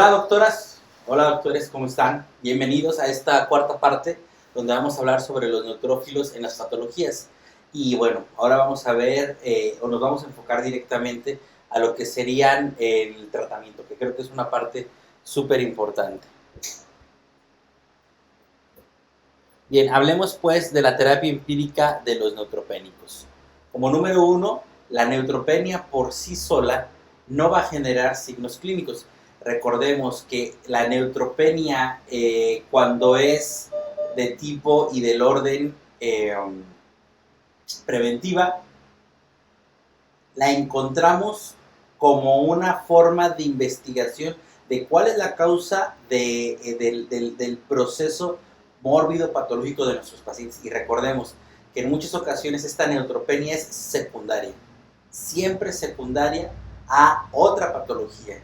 Hola doctoras, hola doctores, ¿cómo están? Bienvenidos a esta cuarta parte donde vamos a hablar sobre los neutrófilos en las patologías. Y bueno, ahora vamos a ver o nos vamos a enfocar directamente a lo que serían el tratamiento, que creo que es una parte súper importante. Bien, hablemos pues de la terapia empírica de los neutropénicos. Como número uno, la neutropenia por sí sola no va a generar signos clínicos. Recordemos que la neutropenia, cuando es de tipo y del orden preventiva, la encontramos como una forma de investigación de cuál es la causa del proceso mórbido patológico de nuestros pacientes. Y recordemos que en muchas ocasiones esta neutropenia es secundaria, siempre secundaria a otra patología.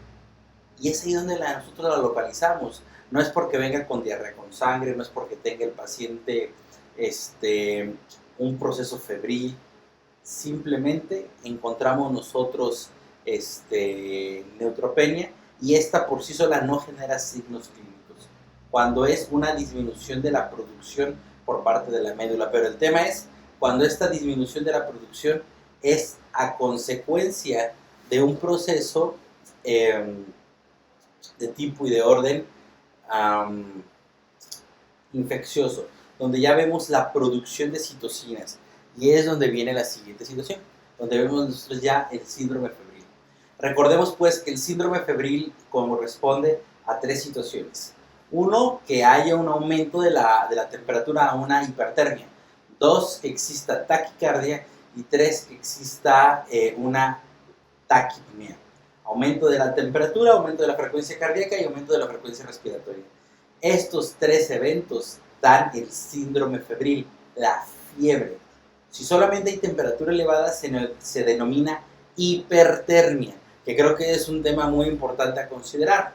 Y es ahí donde nosotros la localizamos. No es porque venga con diarrea con sangre, no es porque tenga el paciente un proceso febril. Simplemente encontramos nosotros neutropenia y esta por sí sola no genera signos clínicos. Cuando es una disminución de la producción por parte de la médula. Pero el tema es cuando esta disminución de la producción es a consecuencia de un proceso de tipo y de orden infeccioso, donde ya vemos la producción de citocinas. Y es donde viene la siguiente situación, donde vemos nosotros ya el síndrome febril. Recordemos pues que el síndrome febril corresponde a tres situaciones. Uno, que haya un aumento de la temperatura a una hipertermia. Dos, que exista taquicardia. Y tres, que exista una taquipnea. Aumento de la temperatura, aumento de la frecuencia cardíaca y aumento de la frecuencia respiratoria. Estos tres eventos dan el síndrome febril, la fiebre. Si solamente hay temperatura elevada, se denomina hipertermia, que creo que es un tema muy importante a considerar.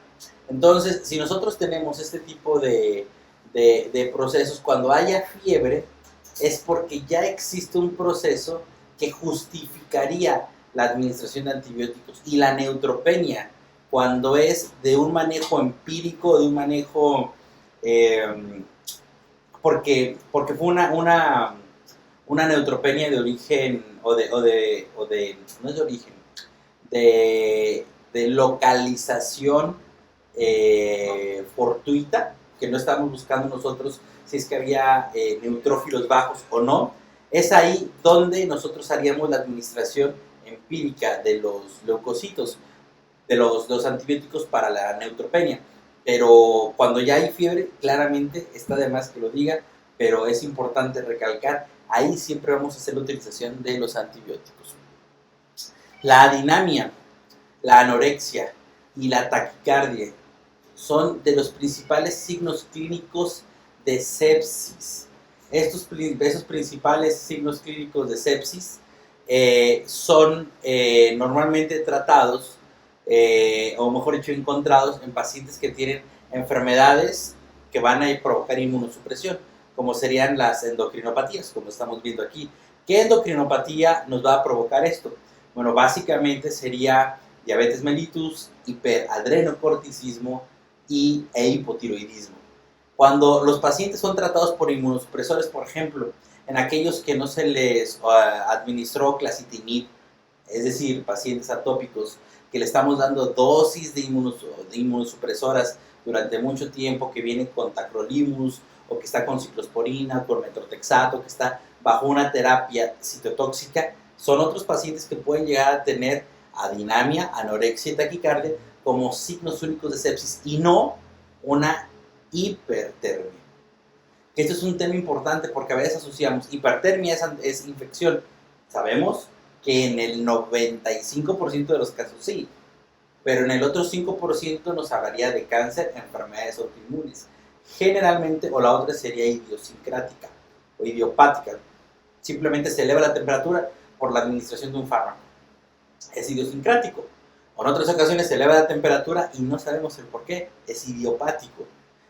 Entonces, si nosotros tenemos este tipo de procesos, cuando haya fiebre, es porque ya existe un proceso que justificaría la administración de antibióticos. Y la neutropenia, cuando es de un manejo empírico, de un manejo porque fue una neutropenia de origen, no es de origen, de localización fortuita, que no estamos buscando nosotros si es que había neutrófilos bajos o no. Es ahí donde nosotros haríamos la administración empírica de los leucocitos, de los antibióticos para la neutropenia. Pero cuando ya hay fiebre, claramente está de más que lo diga, pero es importante recalcar, ahí siempre vamos a hacer la utilización de los antibióticos. La adinamia, la anorexia y la taquicardia son de los principales signos clínicos de sepsis. Esos principales signos clínicos de sepsis son normalmente tratados o mejor dicho encontrados en pacientes que tienen enfermedades que van a provocar inmunosupresión, como serían las endocrinopatías, como estamos viendo aquí. ¿Qué endocrinopatía nos va a provocar esto? Bueno, básicamente sería diabetes mellitus, hiperadrenocorticismo e hipotiroidismo. Cuando los pacientes son tratados por inmunosupresores, por ejemplo, en aquellos que no se les administró clasitinib, es decir, pacientes atópicos, que le estamos dando dosis de inmunosupresoras durante mucho tiempo, que viene con tacrolimus, o que está con ciclosporina, con metrotexato, que está bajo una terapia citotóxica, son otros pacientes que pueden llegar a tener adinamia, anorexia y taquicardia como signos únicos de sepsis y no una hipertermia. Esto es un tema importante porque a veces asociamos hipertermia es infección. Sabemos que en el 95% de los casos sí, pero en el otro 5% nos hablaría de cáncer, enfermedades autoinmunes. Generalmente, o la otra sería idiosincrática o idiopática. Simplemente se eleva la temperatura por la administración de un fármaco. Es idiosincrático. O en otras ocasiones se eleva la temperatura y no sabemos el por qué. Es idiopático.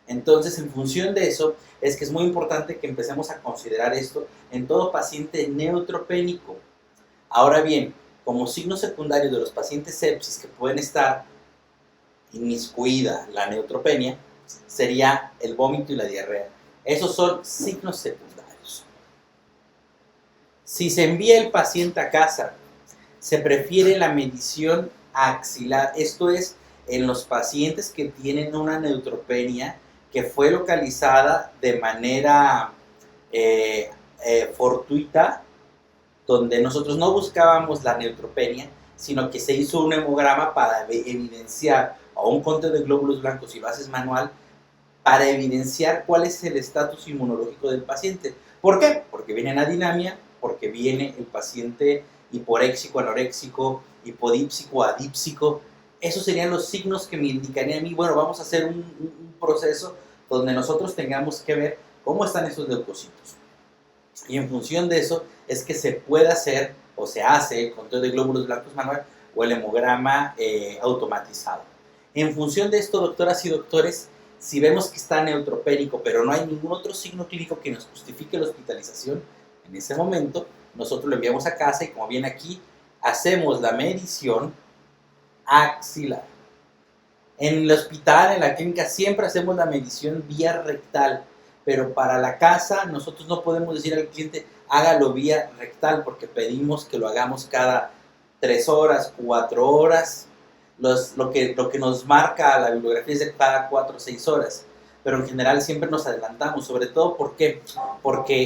Entonces, en función de eso, es que es muy importante que empecemos a considerar esto en todo paciente neutropénico. Ahora bien, como signo secundario de los pacientes sepsis que pueden estar inmiscuida la neutropenia, sería el vómito y la diarrea. Esos son signos secundarios. Si se envía el paciente a casa, se prefiere la medición axilar. Esto es en los pacientes que tienen una neutropenia que fue localizada de manera fortuita, donde nosotros no buscábamos la neutropenia, sino que se hizo un hemograma para evidenciar, o un conteo de glóbulos blancos y bases manual, para evidenciar cuál es el estatus inmunológico del paciente. ¿Por qué? Porque viene en adinamia, porque viene el paciente hiporéxico, anoréxico, hipodípsico, adípsico. Esos serían los signos que me indicarían a mí, bueno, vamos a hacer un proceso donde nosotros tengamos que ver cómo están esos leucocitos. Y en función de eso es que se puede hacer o se hace el conteo de glóbulos blancos manual o el hemograma automatizado. En función de esto, doctoras y doctores, si vemos que está neutropénico, pero no hay ningún otro signo clínico que nos justifique la hospitalización, en ese momento nosotros lo enviamos a casa y, como viene aquí, hacemos la medición axilar. En el hospital, en la clínica, siempre hacemos la medición vía rectal, pero para la casa nosotros no podemos decir al cliente hágalo vía rectal, porque pedimos que lo hagamos cada 3 horas, 4 horas. Lo que nos marca la bibliografía es de cada 4 o 6 horas, pero en general siempre nos adelantamos, sobre todo porque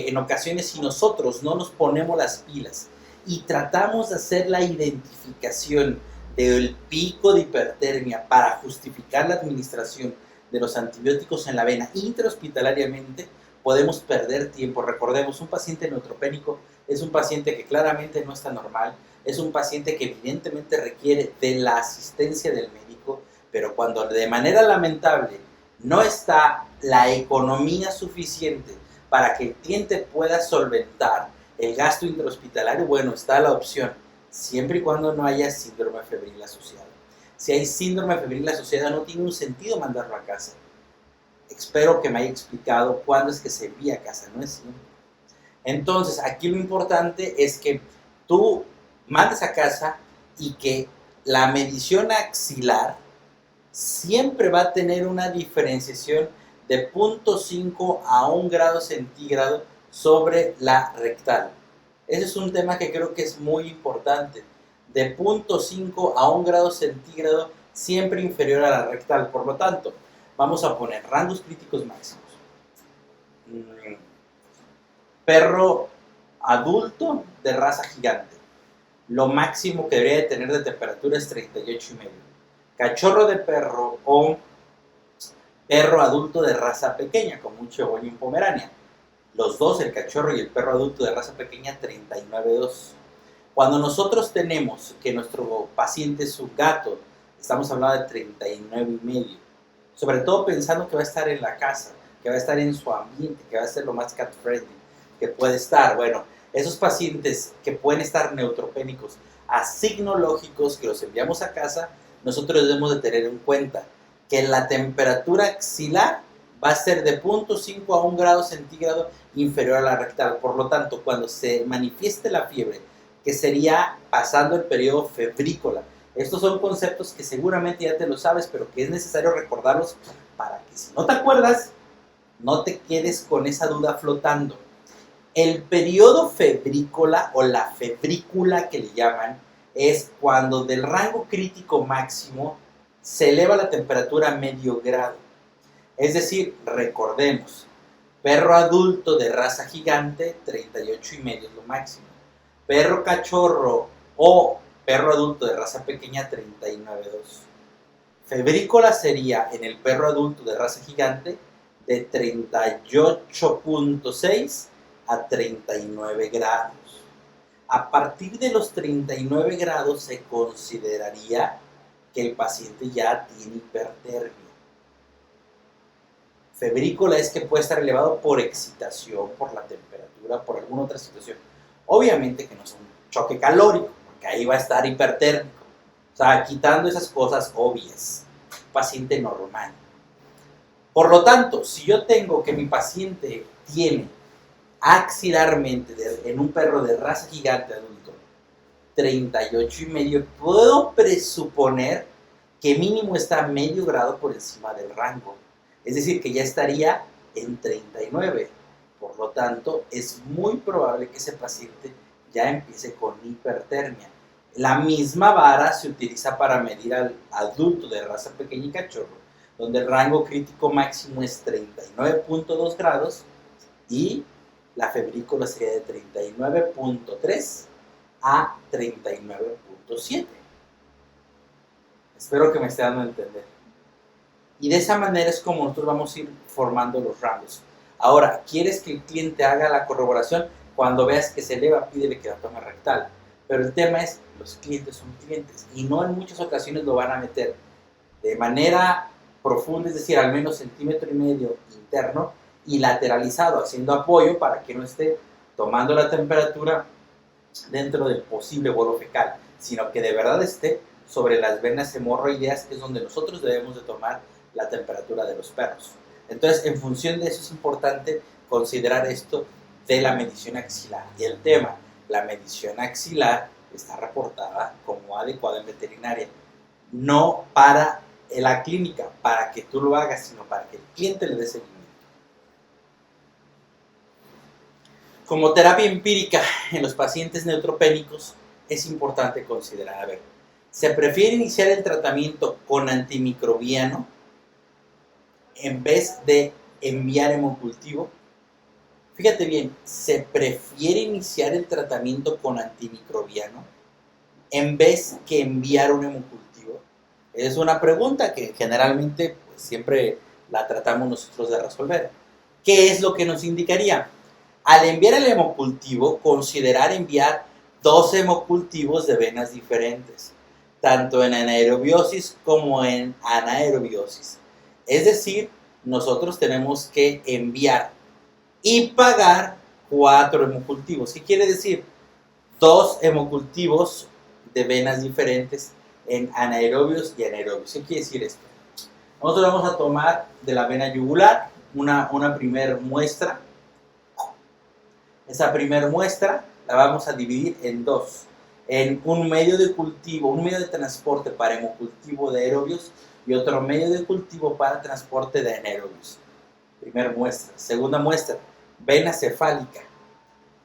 en ocasiones, si nosotros no nos ponemos las pilas y tratamos de hacer la identificación del pico de hipertermia para justificar la administración de los antibióticos en la vena intrahospitalariamente, podemos perder tiempo. Recordemos, un paciente neutropénico es un paciente que claramente no está normal, es un paciente que evidentemente requiere de la asistencia del médico, pero cuando de manera lamentable no está la economía suficiente para que el cliente pueda solventar el gasto intrahospitalario, bueno, está la opción, siempre y cuando no haya síndrome febril asociado. Si hay síndrome febril asociado, no tiene un sentido mandarlo a casa. Espero que me haya explicado cuándo es que se envía a casa, no es siempre. Entonces, aquí lo importante es que tú mandes a casa y que la medición axilar siempre va a tener una diferenciación de 0.5 a 1 grado centígrado sobre la rectal. Ese es un tema que creo que es muy importante. De 0.5 a 1 grado centígrado, siempre inferior a la rectal. Por lo tanto, vamos a poner rangos críticos máximos. Perro adulto de raza gigante. Lo máximo que debería de tener de temperatura es 38,5. Cachorro de perro o perro adulto de raza pequeña, como un chihuahua y un pomerania. Los dos, el cachorro y el perro adulto de raza pequeña, 39,2. Cuando nosotros tenemos que nuestro paciente es un gato, estamos hablando de 39,5. Sobre todo pensando que va a estar en la casa, que va a estar en su ambiente, que va a ser lo más cat friendly que puede estar. Bueno, esos pacientes que pueden estar neutropénicos asignológicos, que los enviamos a casa, nosotros debemos de tener en cuenta que la temperatura axilar va a ser de 0.5 a 1 grado centígrado inferior a la rectal. Por lo tanto, cuando se manifieste la fiebre, que sería pasando el periodo febrícola, estos son conceptos que seguramente ya te lo sabes, pero que es necesario recordarlos para que, si no te acuerdas, no te quedes con esa duda flotando. El periodo febrícola o la febrícula que le llaman es cuando del rango crítico máximo se eleva la temperatura a medio grado. Es decir, recordemos, perro adulto de raza gigante, 38,5 es lo máximo. Perro cachorro o perro adulto de raza pequeña, 39,2. Febrícola sería en el perro adulto de raza gigante de 38,6 a 39 grados. A partir de los 39 grados se consideraría que el paciente ya tiene hipertermia. Febrícola es que puede estar elevado por excitación, por la temperatura, por alguna otra situación. Obviamente que no es un choque calórico, porque ahí va a estar hipertérmico. O sea, quitando esas cosas obvias. Paciente normal. Por lo tanto, si yo tengo que mi paciente tiene axilarmente en un perro de raza gigante adulto 38,5, puedo presuponer que mínimo está medio grado por encima del rango. Es decir, que ya estaría en 39. Por lo tanto, es muy probable que ese paciente ya empiece con hipertermia. La misma vara se utiliza para medir al adulto de raza pequeña y cachorro, donde el rango crítico máximo es 39.2 grados y la febrícula sería de 39.3 a 39.7. Espero que me esté dando a entender. Y de esa manera es como nosotros vamos a ir formando los rangos. Ahora, ¿quieres que el cliente haga la corroboración? Cuando veas que se eleva, pídele que la tome rectal. Pero el tema es, los clientes son clientes y no en muchas ocasiones lo van a meter de manera profunda, es decir, al menos 1,5 centímetros interno y lateralizado, haciendo apoyo para que no esté tomando la temperatura dentro del posible bolo fecal, sino que de verdad esté sobre las venas hemorroideas, que es donde nosotros debemos de tomar la temperatura de los perros. Entonces, en función de eso es importante considerar esto de la medición axilar. Y el tema, la medición axilar está reportada como adecuada en veterinaria, no para la clínica, para que tú lo hagas, sino para que el cliente le dé seguimiento. Como terapia empírica en los pacientes neutropénicos, es importante considerar, a ver, ¿se prefiere iniciar el tratamiento con antimicrobiano en vez de enviar hemocultivo? Fíjate bien, ¿se prefiere iniciar el tratamiento con antimicrobiano en vez que enviar un hemocultivo? Es una pregunta que generalmente pues, siempre la tratamos nosotros de resolver. ¿Qué es lo que nos indicaría? Al enviar el hemocultivo, considerar enviar 2 hemocultivos de venas diferentes, tanto en anaerobiosis como en anaerobiosis. Es decir, nosotros tenemos que enviar y pagar 4 hemocultivos. ¿Qué quiere decir? 2 hemocultivos de venas diferentes en anaerobios y anaerobios. ¿Qué quiere decir esto? Nosotros vamos a tomar de la vena yugular una primera muestra. Esa primera muestra la vamos a dividir en 2. En un medio de cultivo, un medio de transporte para hemocultivo de aerobios y otro medio de cultivo para transporte de anaerobios. Primera muestra. Segunda muestra, vena cefálica.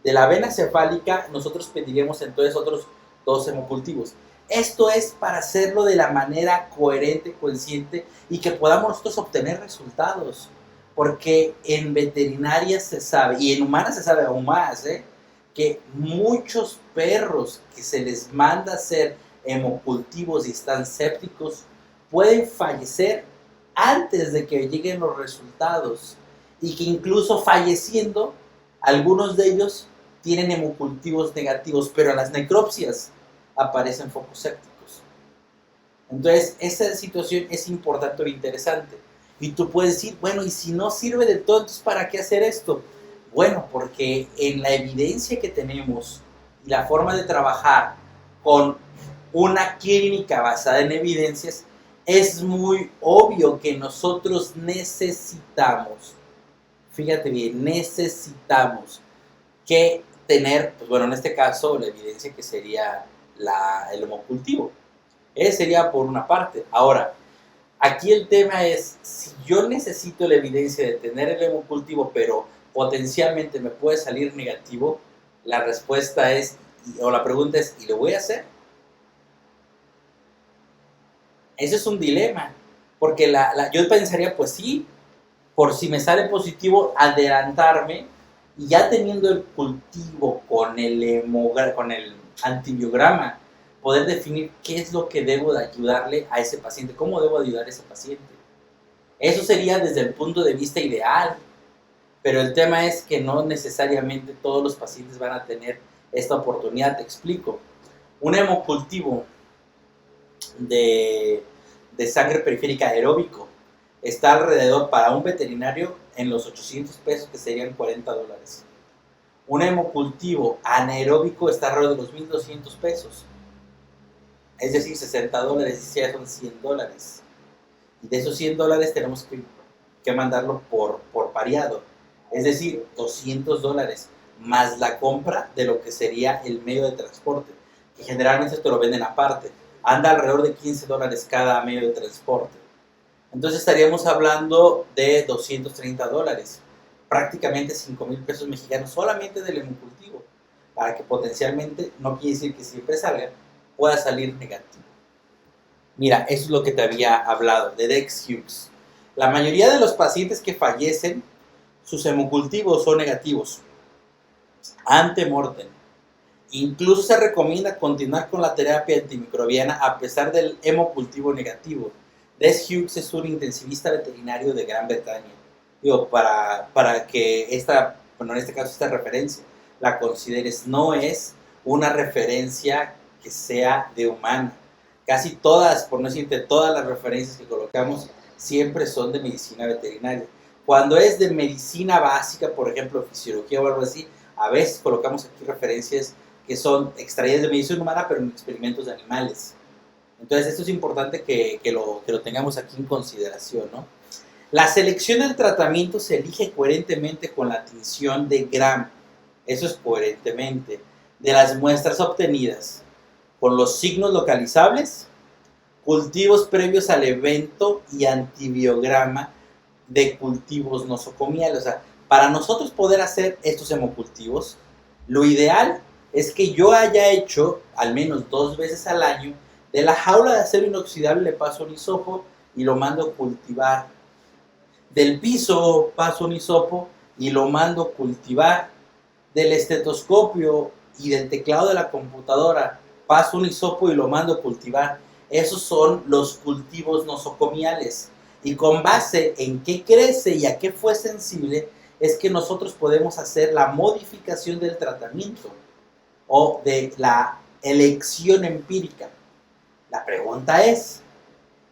De la vena cefálica nosotros pediríamos entonces otros 2 hemocultivos. Esto es para hacerlo de la manera coherente, consciente y que podamos nosotros obtener resultados. Porque en veterinaria se sabe, y en humanas se sabe aún más, que muchos perros que se les manda hacer hemocultivos y están sépticos pueden fallecer antes de que lleguen los resultados. Y que incluso falleciendo, algunos de ellos tienen hemocultivos negativos, pero en las necropsias aparecen focos sépticos. Entonces, esa situación es importante o interesante. Y tú puedes decir, bueno, y si no sirve del todo, entonces ¿para qué hacer esto? Bueno, porque en la evidencia que tenemos y la forma de trabajar con una clínica basada en evidencias, es muy obvio que nosotros necesitamos, fíjate bien, necesitamos que tener, pues bueno, en este caso la evidencia que sería el hemocultivo. Ese sería por una parte. Ahora, aquí el tema es, si yo necesito la evidencia de tener el hemocultivo, pero potencialmente me puede salir negativo, la respuesta es, o la pregunta es, ¿y lo voy a hacer? Ese es un dilema, porque yo pensaría, pues sí, por si me sale positivo, adelantarme, y ya teniendo el cultivo con el antibiograma, poder definir qué es lo que debo de ayudarle a ese paciente, cómo debo ayudar a ese paciente. Eso sería desde el punto de vista ideal, pero el tema es que no necesariamente todos los pacientes van a tener esta oportunidad. Te explico. Un hemocultivo de sangre periférica aeróbico está alrededor para un veterinario en los 800 pesos, que serían $40. Un hemocultivo anaeróbico está alrededor de los 1,200 pesos. Es decir, $60, y ya son $100. Y de esos $100 tenemos que mandarlo por pareado. Es decir, $200 más la compra de lo que sería el medio de transporte, que generalmente te lo venden aparte. anda alrededor de $15 cada medio de transporte. Entonces estaríamos hablando de $230, prácticamente 5,000 pesos mexicanos solamente del hemocultivo, para que potencialmente, no quiere decir que siempre salga, pueda salir negativo. Mira, eso es lo que te había hablado, de Dex Hughes. La mayoría de los pacientes que fallecen, sus hemocultivos son negativos, ante mortem. Incluso se recomienda continuar con la terapia antimicrobiana a pesar del hemocultivo negativo. Dex Hughes es un intensivista veterinario de Gran Bretaña. Digo, para que en este caso esta referencia la consideres, no es una referencia que sea de humana. Casi todas, por no decirte todas las referencias que colocamos, siempre son de medicina veterinaria. Cuando es de medicina básica, por ejemplo, fisiología o algo así, a veces colocamos aquí referencias que son extraídas de medicina humana, pero en experimentos de animales. Entonces, esto es importante que lo tengamos aquí en consideración, ¿no? La selección del tratamiento se elige coherentemente con la tinción de Gram, eso es coherentemente, de las muestras obtenidas, con los signos localizables, cultivos previos al evento y antibiograma de cultivos nosocomiales. O sea, para nosotros poder hacer estos hemocultivos, lo ideal es que yo haya hecho al menos 2 veces al año de la jaula de acero inoxidable, le paso un hisopo y lo mando a cultivar. Del piso paso un hisopo y lo mando a cultivar. Del estetoscopio y del teclado de la computadora paso un hisopo y lo mando a cultivar. Esos son los cultivos nosocomiales. Y con base en qué crece y a qué fue sensible, es que nosotros podemos hacer la modificación del tratamiento o de la elección empírica. La pregunta es,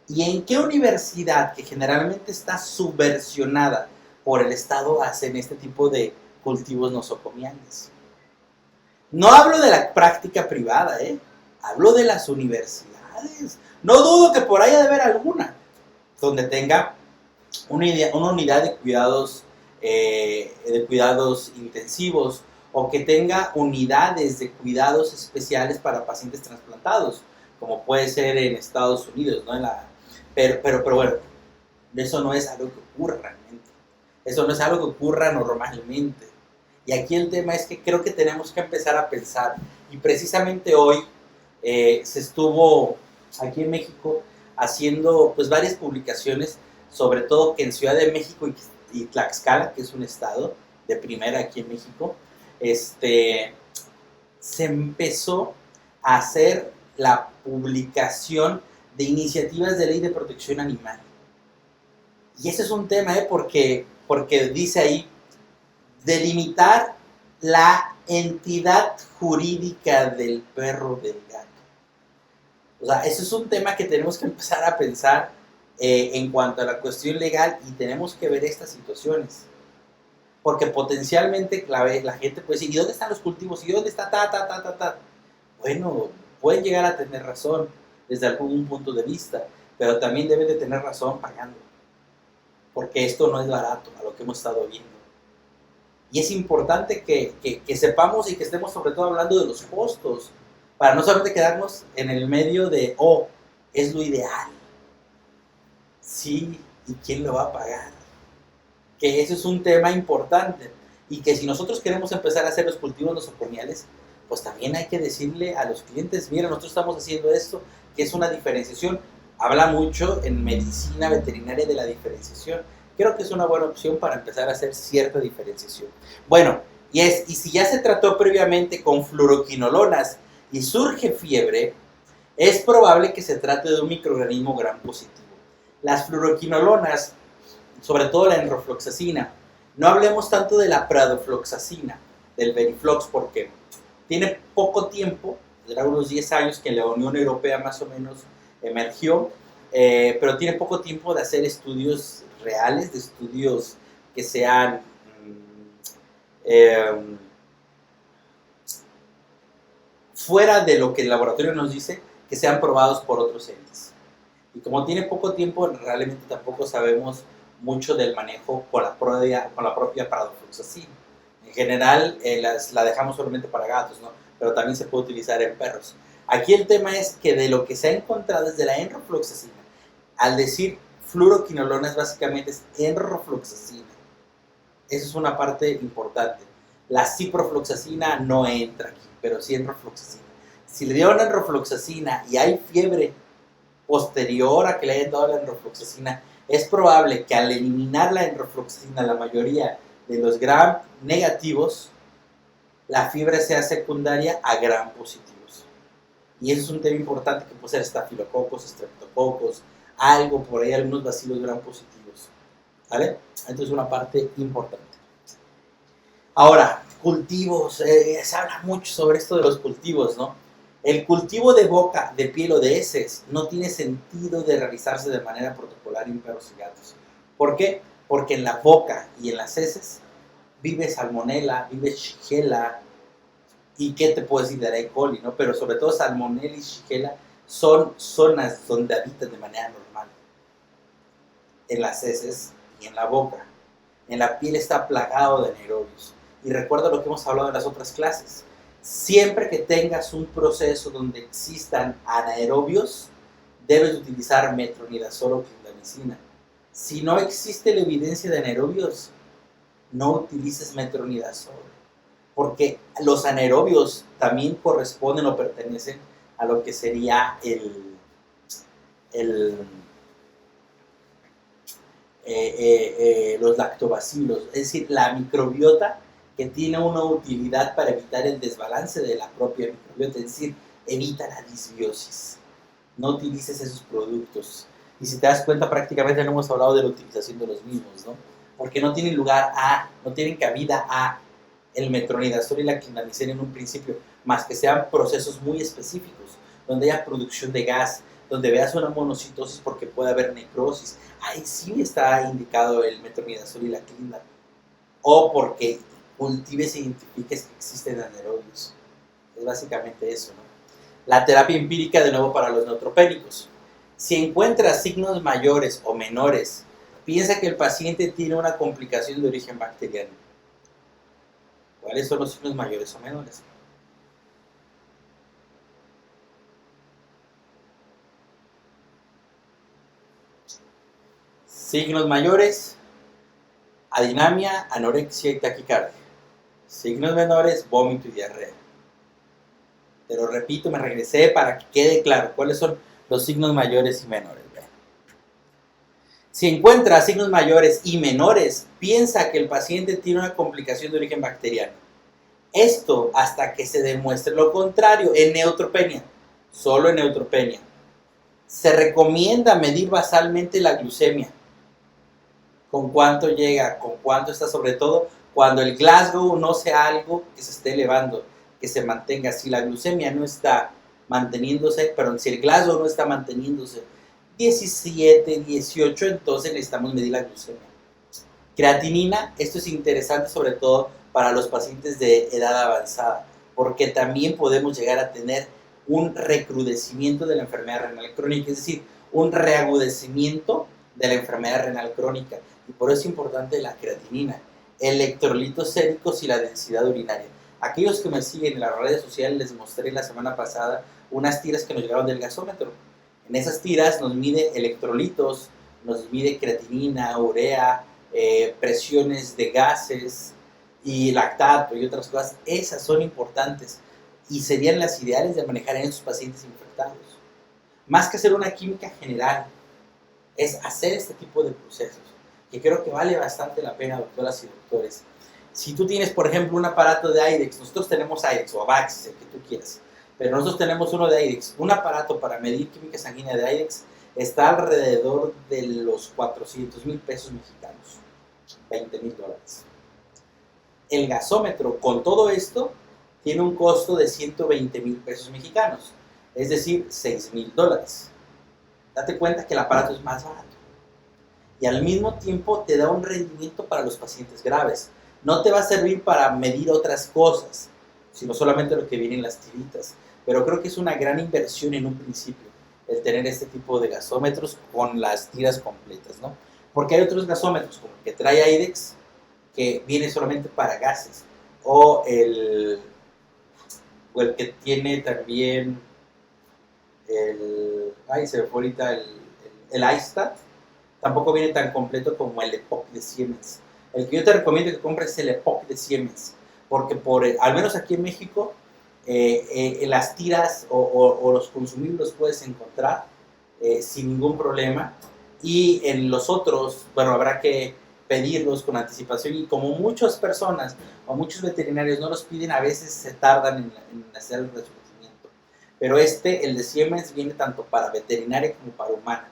¿y en qué universidad, que generalmente está subvencionada por el Estado, hacen este tipo de cultivos nosocomiales? No hablo de la práctica privada, hablo de las universidades. No dudo que por ahí ha de haber alguna donde tenga una unidad de cuidados intensivos, o que tenga unidades de cuidados especiales para pacientes trasplantados, como puede ser en Estados Unidos, ¿no? Pero bueno, eso no es algo que ocurra realmente. Eso no es algo que ocurra normalmente. Y aquí el tema es que creo que tenemos que empezar a pensar, y precisamente hoy se estuvo aquí en México haciendo pues varias publicaciones, sobre todo que en Ciudad de México y Tlaxcala, que es un estado de primera aquí en México, se empezó a hacer la publicación de iniciativas de ley de protección animal. Y ese es un tema, porque dice ahí, delimitar la entidad jurídica del perro del gato. O sea, eso es un tema que tenemos que empezar a pensar en cuanto a la cuestión legal, y tenemos que ver estas situaciones. Porque potencialmente la gente puede decir, ¿y dónde están los cultivos? ¿Y dónde está ta? Bueno, pueden llegar a tener razón desde algún punto de vista, pero también deben de tener razón pagando. Porque esto no es barato, a lo que hemos estado viendo. Y es importante que sepamos, y que estemos sobre todo hablando de los costos, para no solamente quedarnos en el medio de, es lo ideal. Sí, ¿y quién lo va a pagar? Que ese es un tema importante, y que si nosotros queremos empezar a hacer los cultivos nosocomiales, pues también hay que decirle a los clientes, mira, nosotros estamos haciendo esto, que es una diferenciación. Habla mucho en medicina veterinaria de la diferenciación. Creo que es una buena opción para empezar a hacer cierta diferenciación. Bueno, y si ya se trató previamente con fluoroquinolonas y surge fiebre, es probable que se trate de un microorganismo gram positivo. Las fluoroquinolonas, sobre todo la enrofloxacina, no hablemos tanto de la pradofloxacina, del Veriflox, porque tiene poco tiempo, era unos 10 años que la Unión Europea más o menos emergió, pero tiene poco tiempo de hacer estudios reales, de estudios que sean fuera de lo que el laboratorio nos dice, que sean probados por otros entes. Y como tiene poco tiempo, realmente tampoco sabemos mucho del manejo con la propia pradofloxacina. En general, la dejamos solamente para gatos, ¿no? Pero también se puede utilizar en perros. Aquí el tema es que de lo que se ha encontrado es de la enrofloxacina. Al decir fluoroquinolonas, básicamente es enrofloxacina. Esa es una parte importante. La ciprofloxacina no entra aquí, pero sí enrofloxacina. Si le dieron enrofloxacina y hay fiebre posterior a que le hayan dado la enrofloxacina, es probable que al eliminar la enrofloxacina, la mayoría de los gram negativos, la fiebre sea secundaria a gram positivos. Y eso es un tema importante que puede ser estafilococos, estreptococos, algo por ahí, algunos bacilos gram positivos. ¿Vale? Entonces, una parte importante. Ahora, cultivos. Se habla mucho sobre esto de los cultivos, ¿no? El cultivo de boca, de piel o de heces no tiene sentido de realizarse de manera protocolar en perros y gatos. ¿Por qué? Porque en la boca y en las heces vive salmonela, vive shigella, y qué te puedo decir de E. coli, ¿no? Pero sobre todo salmonela y shigella son zonas donde habitan de manera normal. En las heces y en la boca. En la piel está plagado de anaerobios. Y recuerda lo que hemos hablado en las otras clases. Siempre que tengas un proceso donde existan anaerobios, debes utilizar metronidazol o clindamicina. Si no existe la evidencia de anaerobios, no utilices metronidazol, porque los anaerobios también corresponden o pertenecen a lo que sería los lactobacilos, es decir, la microbiota que tiene una utilidad para evitar el desbalance de la propia microbiota, es decir, evita la disbiosis. No utilices esos productos. Y si te das cuenta, prácticamente no hemos hablado de la utilización de los mismos, ¿no? Porque no tienen lugar a, no tienen cabida a el metronidazol y la clindamicina en un principio, más que sean procesos muy específicos, donde haya producción de gas, donde veas una monocitosis porque puede haber necrosis. Ahí sí está indicado el metronidazol y la clinda. O porque cultives e identifiques que existen anaerobios. Es básicamente eso, ¿no? La terapia empírica, de nuevo, para los neutropénicos. Si encuentras signos mayores o menores, piensa que el paciente tiene una complicación de origen bacteriano. ¿Cuáles son los signos mayores o menores? Signos mayores: adinamia, anorexia y taquicardia. Signos menores: vómito y diarrea. Te lo repito, me regresé para que quede claro cuáles son los signos mayores y menores. Si encuentra signos mayores y menores, piensa que el paciente tiene una complicación de origen bacteriano. Esto hasta que se demuestre lo contrario en neutropenia, solo en neutropenia. Se recomienda medir basalmente la glucemia. ¿Con cuánto llega? ¿Con cuánto está? Sobre todo cuando el Glasgow no sea algo que se esté elevando, que se mantenga. Si la glucemia no está manteniéndose, perdón, si el Glasgow no está manteniéndose 17, 18, entonces necesitamos medir la glucemia. Creatinina, esto es interesante sobre todo para los pacientes de edad avanzada, porque también podemos llegar a tener un recrudecimiento de la enfermedad renal crónica, es decir, un reagudecimiento de la enfermedad renal crónica. Y por eso es importante la creatinina, electrolitos séricos y la densidad urinaria. Aquellos que me siguen en las redes sociales, les mostré la semana pasada unas tiras que nos llegaron del gasómetro. En esas tiras nos mide electrolitos, nos mide creatinina, urea, presiones de gases y lactato y otras cosas. Esas son importantes y serían las ideales de manejar en esos pacientes infectados. Más que hacer una química general, es hacer este tipo de procesos, que creo que vale bastante la pena, doctoras y doctores. Si tú tienes, por ejemplo, un aparato de IDEXX, nosotros tenemos IDEXX o AVAXIS, el que tú quieras, pero nosotros tenemos uno de IDEXX, un aparato para medir química sanguínea de IDEXX está alrededor de los 400,000 pesos mexicanos, $20,000. El gasómetro, con todo esto, tiene un costo de 120,000 pesos mexicanos, es decir, $6,000. Date cuenta que el aparato es más barato y al mismo tiempo te da un rendimiento para los pacientes graves. No te va a servir para medir otras cosas, sino solamente lo que viene en las tiritas. Pero creo que es una gran inversión en un principio el tener este tipo de gasómetros con las tiras completas, ¿no? Porque hay otros gasómetros, como el que trae IDEXX, que viene solamente para gases, o el que tiene también se me fue ahorita el iStat, tampoco viene tan completo como el EPOC de Siemens. El que yo te recomiendo que compres es el EPOC de Siemens, porque al menos aquí en México, las tiras o los consumibles los puedes encontrar sin ningún problema, y en los otros, bueno, habrá que pedirlos con anticipación, y como muchas personas o muchos veterinarios no los piden, a veces se tardan en hacer el resurgimiento. Pero el de Siemens, viene tanto para veterinaria como para humana.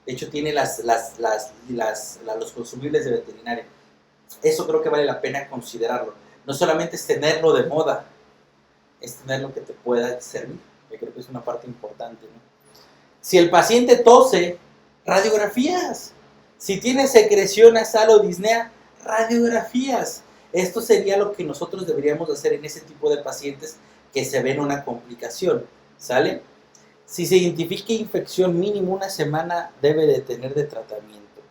De hecho, tiene los consumibles de veterinaria. Eso creo que vale la pena considerarlo. No solamente es tenerlo de moda, es tenerlo que te pueda servir. Yo creo que es una parte importante, ¿no? Si el paciente tose, radiografías. Si tiene secreción nasal o disnea, radiografías. Esto sería lo que nosotros deberíamos hacer en ese tipo de pacientes que se ven una complicación, ¿sale? Si se identifica infección, mínimo una semana debe de tener de tratamiento.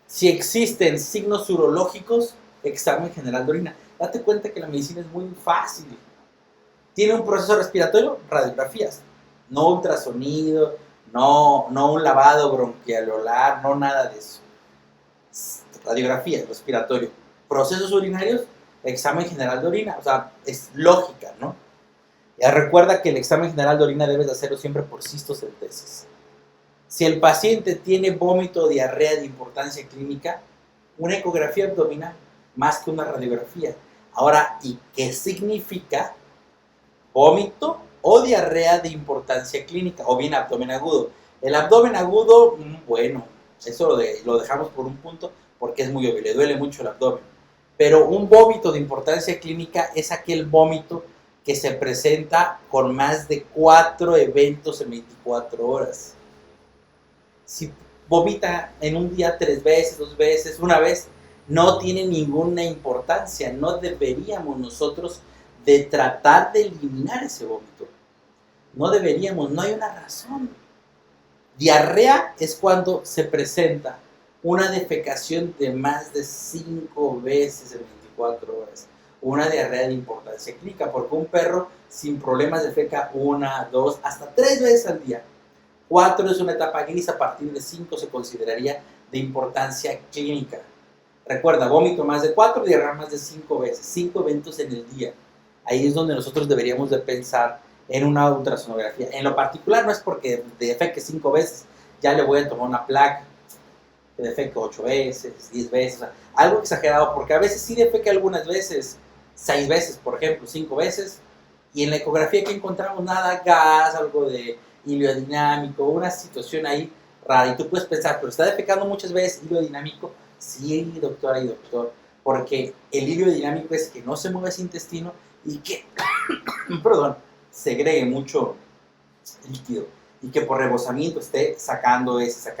Si existen signos urológicos, examen general de orina. Date cuenta que la medicina es muy fácil. ¿Tiene un proceso respiratorio? Radiografías. No ultrasonido, no un lavado bronquialolar, no nada de eso. Radiografías, respiratorio. Procesos urinarios, examen general de orina. O sea, es lógica, ¿no? Ya recuerda que el examen general de orina debes de hacerlo siempre por cistocentesis. Si el paciente tiene vómito o diarrea de importancia clínica, una ecografía abdominal más que una radiografía. Ahora, ¿y qué significa vómito o diarrea de importancia clínica? O bien abdomen agudo. El abdomen agudo, bueno, eso lo dejamos por un punto porque es muy obvio, le duele mucho el abdomen. Pero un vómito de importancia clínica es aquel vómito que se presenta con más de 4 eventos en 24 horas. Si vomita en un día 3 veces, 2 veces, una vez, no tiene ninguna importancia. No deberíamos nosotros de tratar de eliminar ese vómito. No deberíamos, no hay una razón. Diarrea es cuando se presenta una defecación de más de 5 veces en 24 horas. Una diarrea de importancia clínica, porque un perro sin problemas defeca 1, 2, hasta 3 veces al día. 4 es una etapa gris, a partir de 5 se consideraría de importancia clínica. Recuerda, vómito más de 4, diarrea más de 5 veces, 5 eventos en el día. Ahí es donde nosotros deberíamos de pensar en una ultrasonografía. En lo particular no es porque defeque 5 veces, ya le voy a tomar una placa, que defeque 8 veces, 10 veces, o sea, algo exagerado, porque a veces sí defeque algunas veces, 6 veces, por ejemplo, 5 veces, y en la ecografía que encontramos nada, gas, algo de heliodinámico, una situación ahí rara, y tú puedes pensar, pero está defecando muchas veces heliodinámico. Sí, doctora y doctor, porque el heliodinámico es que no se mueve ese intestino y que, perdón, segregue mucho líquido y que por rebosamiento esté sacando ese.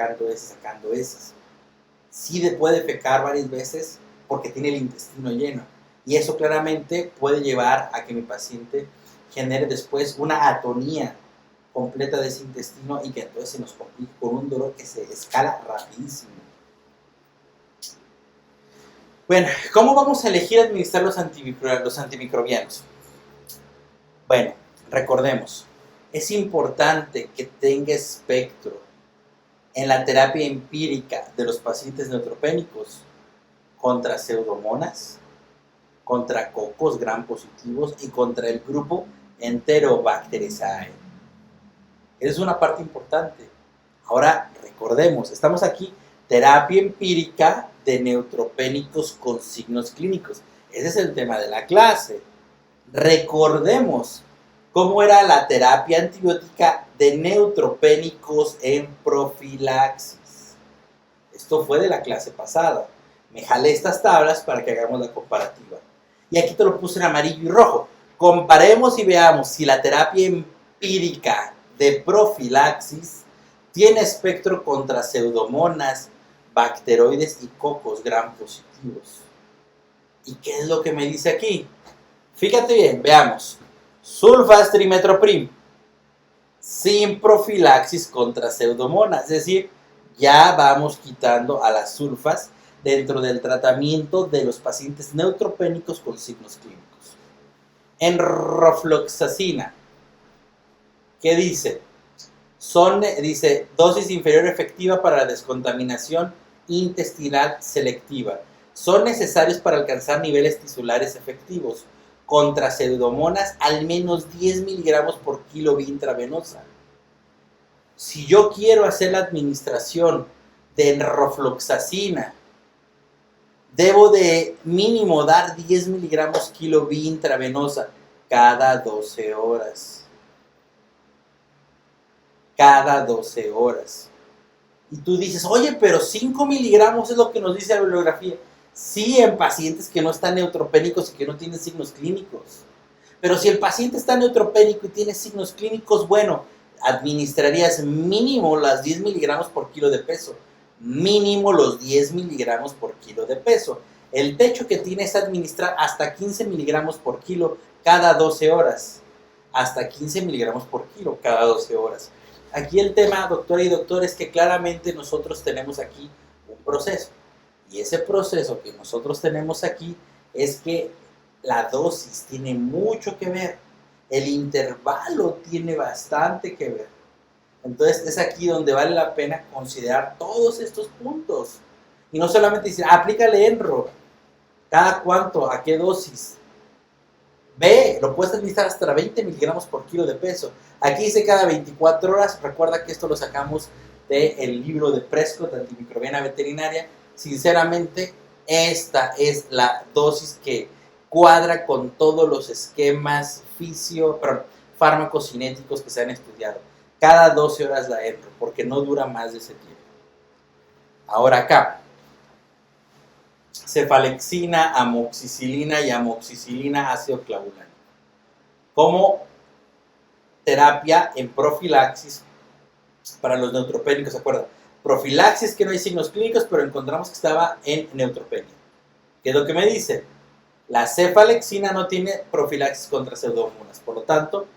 Sí puede defecar varias veces porque tiene el intestino lleno, y eso claramente puede llevar a que mi paciente genere después una atonía completa de ese intestino y que entonces se nos complique con un dolor que se escala rapidísimo. Bueno, ¿cómo vamos a elegir administrar los antimicrobianos? Bueno, recordemos, es importante que tenga espectro en la terapia empírica de los pacientes neutropénicos contra pseudomonas, contra cocos gram positivos y contra el grupo Enterobacteriaceae. Es una parte importante. Ahora recordemos, estamos aquí, terapia empírica de neutropénicos con signos clínicos. Ese es el tema de la clase. Recordemos cómo era la terapia antibiótica de neutropénicos en profilaxis. Esto fue de la clase pasada. Me jalé estas tablas para que hagamos la comparativa. Y aquí te lo puse en amarillo y rojo. Comparemos y veamos si la terapia empírica de profilaxis tiene espectro contra pseudomonas, bacteroides y cocos gram positivos. ¿Y qué es lo que me dice aquí? Fíjate bien, veamos. Sulfas trimetoprim sin profilaxis contra pseudomonas, es decir, ya vamos quitando a las sulfas dentro del tratamiento de los pacientes neutropénicos con signos clínicos. Enrofloxacina ¿Qué dice? Dice, dosis inferior efectiva para la descontaminación intestinal selectiva. Son necesarios para alcanzar niveles tisulares efectivos contra pseudomonas al menos 10 miligramos por kilo vía intravenosa. Si yo quiero hacer la administración de enrofloxacina, debo de mínimo dar 10 miligramos kilo vía intravenosa cada 12 horas. Cada 12 horas. Y tú dices, oye, pero 5 miligramos es lo que nos dice la bibliografía. Sí, en pacientes que no están neutropénicos y que no tienen signos clínicos. Pero si el paciente está neutropénico y tiene signos clínicos, bueno, administrarías mínimo las 10 miligramos por kilo de peso. Mínimo los 10 miligramos por kilo de peso. El techo que tiene es administrar hasta 15 miligramos por kilo cada 12 horas. Hasta 15 miligramos por kilo cada 12 horas. Aquí el tema, doctora y doctor, es que claramente nosotros tenemos aquí un proceso. Y ese proceso que nosotros tenemos aquí es que la dosis tiene mucho que ver. El intervalo tiene bastante que ver. Entonces es aquí donde vale la pena considerar todos estos puntos. Y no solamente decir, aplícale Enro. ¿Cada cuánto? ¿A qué dosis? B, lo puedes administrar hasta 20 miligramos por kilo de peso. Aquí dice cada 24 horas. Recuerda que esto lo sacamos del libro de Prescott, Antimicrobiana Veterinaria. Sinceramente, esta es la dosis que cuadra con todos los esquemas farmacocinéticos que se han estudiado. Cada 12 horas la Enro, porque no dura más de ese tiempo. Ahora acá, cefalexina, amoxicilina y amoxicilina ácido clavulánico. Como terapia en profilaxis para los neutropénicos, ¿se acuerdan? Profilaxis que no hay signos clínicos, pero encontramos que estaba en neutropenia. ¿Qué es lo que me dice? La cefalexina no tiene profilaxis contra pseudomonas, por lo tanto,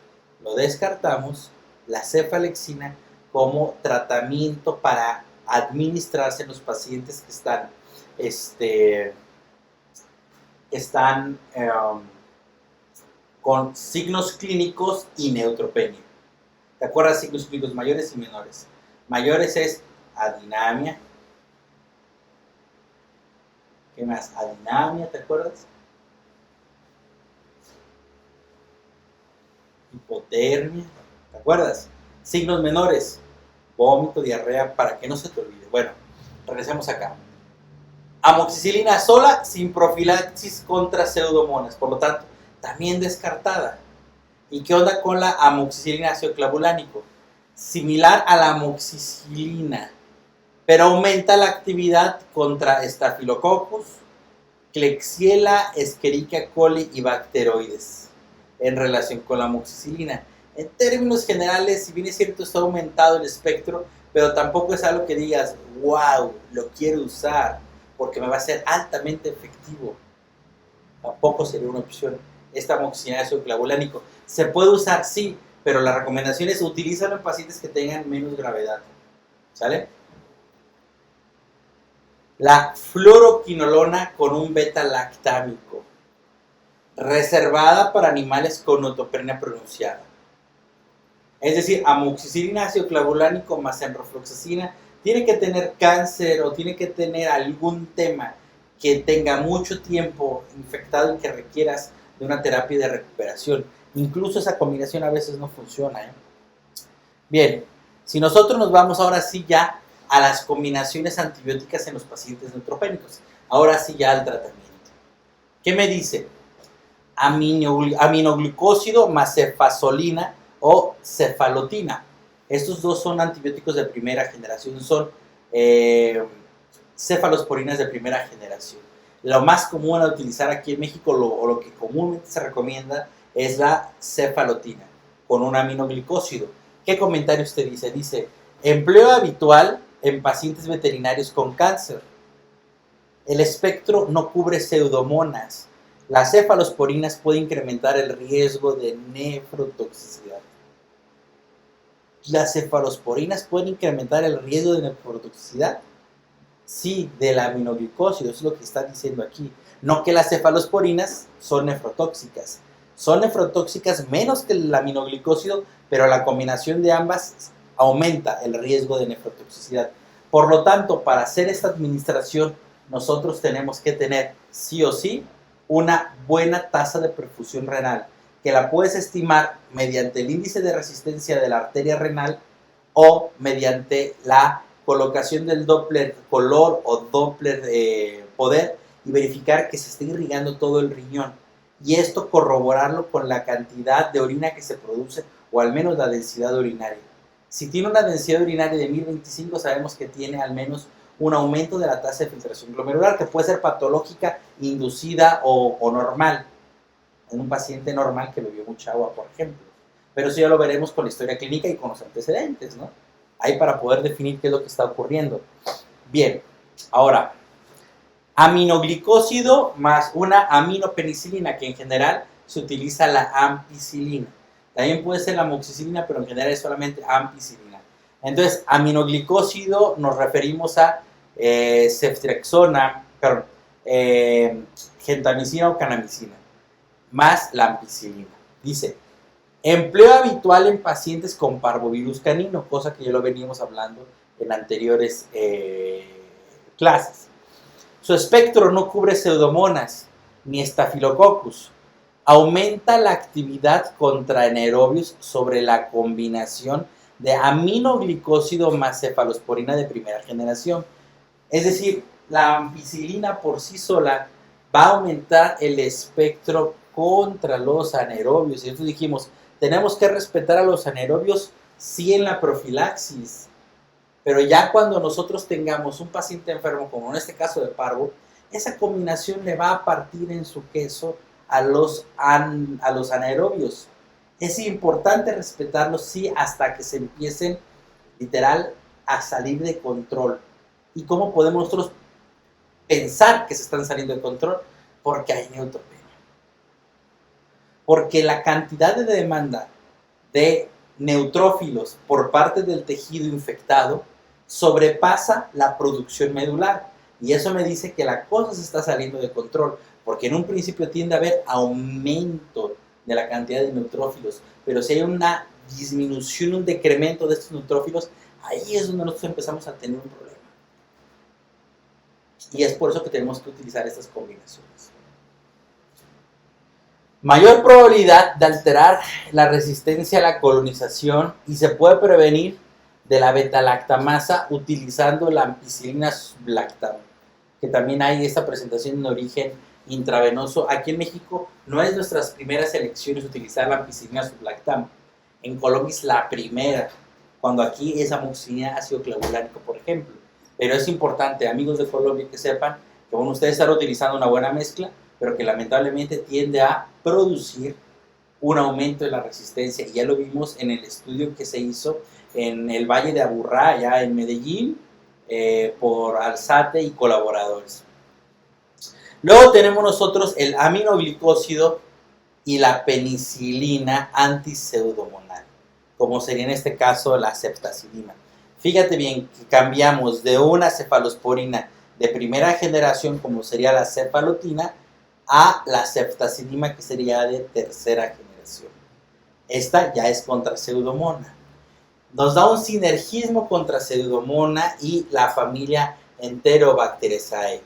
lo descartamos. La cefalexina como tratamiento para administrarse en los pacientes que están con signos clínicos y neutropenia. ¿Te acuerdas? Signos clínicos mayores y menores. Mayores es adinamia. ¿Qué más? Adinamia, ¿te acuerdas? Hipotermia. ¿Te acuerdas? Signos menores. Vómito, diarrea, para que no se te olvide. Bueno, regresemos acá. Amoxicilina sola sin profilaxis contra pseudomonas. Por lo tanto, también descartada. ¿Y qué onda con la amoxicilina ácido clavulánico? Similar a la amoxicilina, pero aumenta la actividad contra Staphylococcus, Klebsiella, Escherichia coli y bacteroides en relación con la amoxicilina. En términos generales, si bien es cierto, está aumentado el espectro, pero tampoco es algo que digas, wow, lo quiero usar, porque me va a ser altamente efectivo. Tampoco sería una opción. Esta amoxicilina ácido clavulánico se puede usar, sí, pero la recomendación es utilizarlo en pacientes que tengan menos gravedad. ¿Sale? La fluoroquinolona con un beta-lactámico, reservada para animales con neutropenia pronunciada. Es decir, amoxicilina ácido clavulánico más enrofloxacina tiene que tener cáncer o tiene que tener algún tema que tenga mucho tiempo infectado y que requieras de una terapia de recuperación. Incluso esa combinación a veces no funciona. Bien, si nosotros nos vamos ahora sí ya a las combinaciones antibióticas en los pacientes neutropénicos, ahora sí ya al tratamiento. ¿Qué me dice? Aminoglucósido más cefazolina o cefalotina. Estos dos son antibióticos de primera generación, son cefalosporinas de primera generación. Lo más común a utilizar aquí en México, o lo que comúnmente se recomienda, es la cefalotina con un aminoglicósido. ¿Qué comentario usted dice? Dice, empleo habitual en pacientes veterinarios con cáncer. El espectro no cubre pseudomonas. Las cefalosporinas pueden incrementar el riesgo de nefrotoxicidad. ¿Las cefalosporinas pueden incrementar el riesgo de nefrotoxicidad? Sí, del aminoglicósido, eso es lo que está diciendo aquí. No que las cefalosporinas son nefrotóxicas. Son nefrotóxicas menos que el aminoglicósido, pero la combinación de ambas aumenta el riesgo de nefrotoxicidad. Por lo tanto, para hacer esta administración, nosotros tenemos que tener sí o sí una buena tasa de perfusión renal, que la puedes estimar mediante el índice de resistencia de la arteria renal o mediante la colocación del Doppler color o Doppler poder y verificar que se esté irrigando todo el riñón. Y esto corroborarlo con la cantidad de orina que se produce o al menos la densidad urinaria. Si tiene una densidad urinaria de 1025, sabemos que tiene al menos un aumento de la tasa de filtración glomerular, que puede ser patológica, inducida o normal, en un paciente normal que bebió mucha agua, por ejemplo. Pero eso ya lo veremos con la historia clínica y con los antecedentes, ¿no? Ahí para poder definir qué es lo que está ocurriendo. Bien, ahora, aminoglicósido más una aminopenicilina, que en general se utiliza la ampicilina. También puede ser la amoxicilina, pero en general es solamente ampicilina. Entonces, aminoglicósido nos referimos a ceftriaxona, perdón, gentamicina o canamicina, más la ampicilina. Dice, empleo habitual en pacientes con parvovirus canino, cosa que ya lo veníamos hablando en anteriores clases. Su espectro no cubre pseudomonas ni estafilococcus. Aumenta la actividad contra anaerobios sobre la combinación de aminoglicósido más cefalosporina de primera generación. Es decir, la ampicilina por sí sola va a aumentar el espectro contra los anaerobios. Y entonces dijimos, tenemos que respetar a los anaerobios sí en la profilaxis, pero ya cuando nosotros tengamos un paciente enfermo, como en este caso de parvo, esa combinación le va a partir en su queso a los anaerobios. Es importante respetarlos, sí, hasta que se empiecen, literal, a salir de control. ¿Y cómo podemos nosotros pensar que se están saliendo de control? Porque hay neutropenia. Porque la cantidad de demanda de neutrófilos por parte del tejido infectado sobrepasa la producción medular. Y eso me dice que la cosa se está saliendo de control, porque en un principio tiende a haber aumento de la cantidad de neutrófilos, pero si hay una disminución, un decremento de estos neutrófilos, ahí es donde nosotros empezamos a tener un problema. Y es por eso que tenemos que utilizar estas combinaciones. Mayor probabilidad de alterar la resistencia a la colonización y se puede prevenir de la beta-lactamasa utilizando la ampicilina sublactam, que también hay esta presentación en origen intravenoso. Aquí en México no es nuestras primeras elecciones utilizar la ampicilina sublactam. En Colombia es la primera, cuando aquí es amoxicilina ácido clavulánico, por ejemplo. Pero es importante, amigos de Colombia, que sepan que bueno, ustedes están utilizando una buena mezcla, pero que lamentablemente tiende a producir un aumento de la resistencia. Y ya lo vimos en el estudio que se hizo en el Valle de Aburrá, allá en Medellín, por Alzate y colaboradores. Luego tenemos nosotros el aminoglicósido y la penicilina antipseudomonal, como sería en este caso la ceftazidima. Fíjate bien que cambiamos de una cefalosporina de primera generación, como sería la cefalotina, a la ceftazidima, que sería de tercera generación. Esta ya es contra pseudomona. Nos da un sinergismo contra pseudomona y la familia Enterobacteriaceae.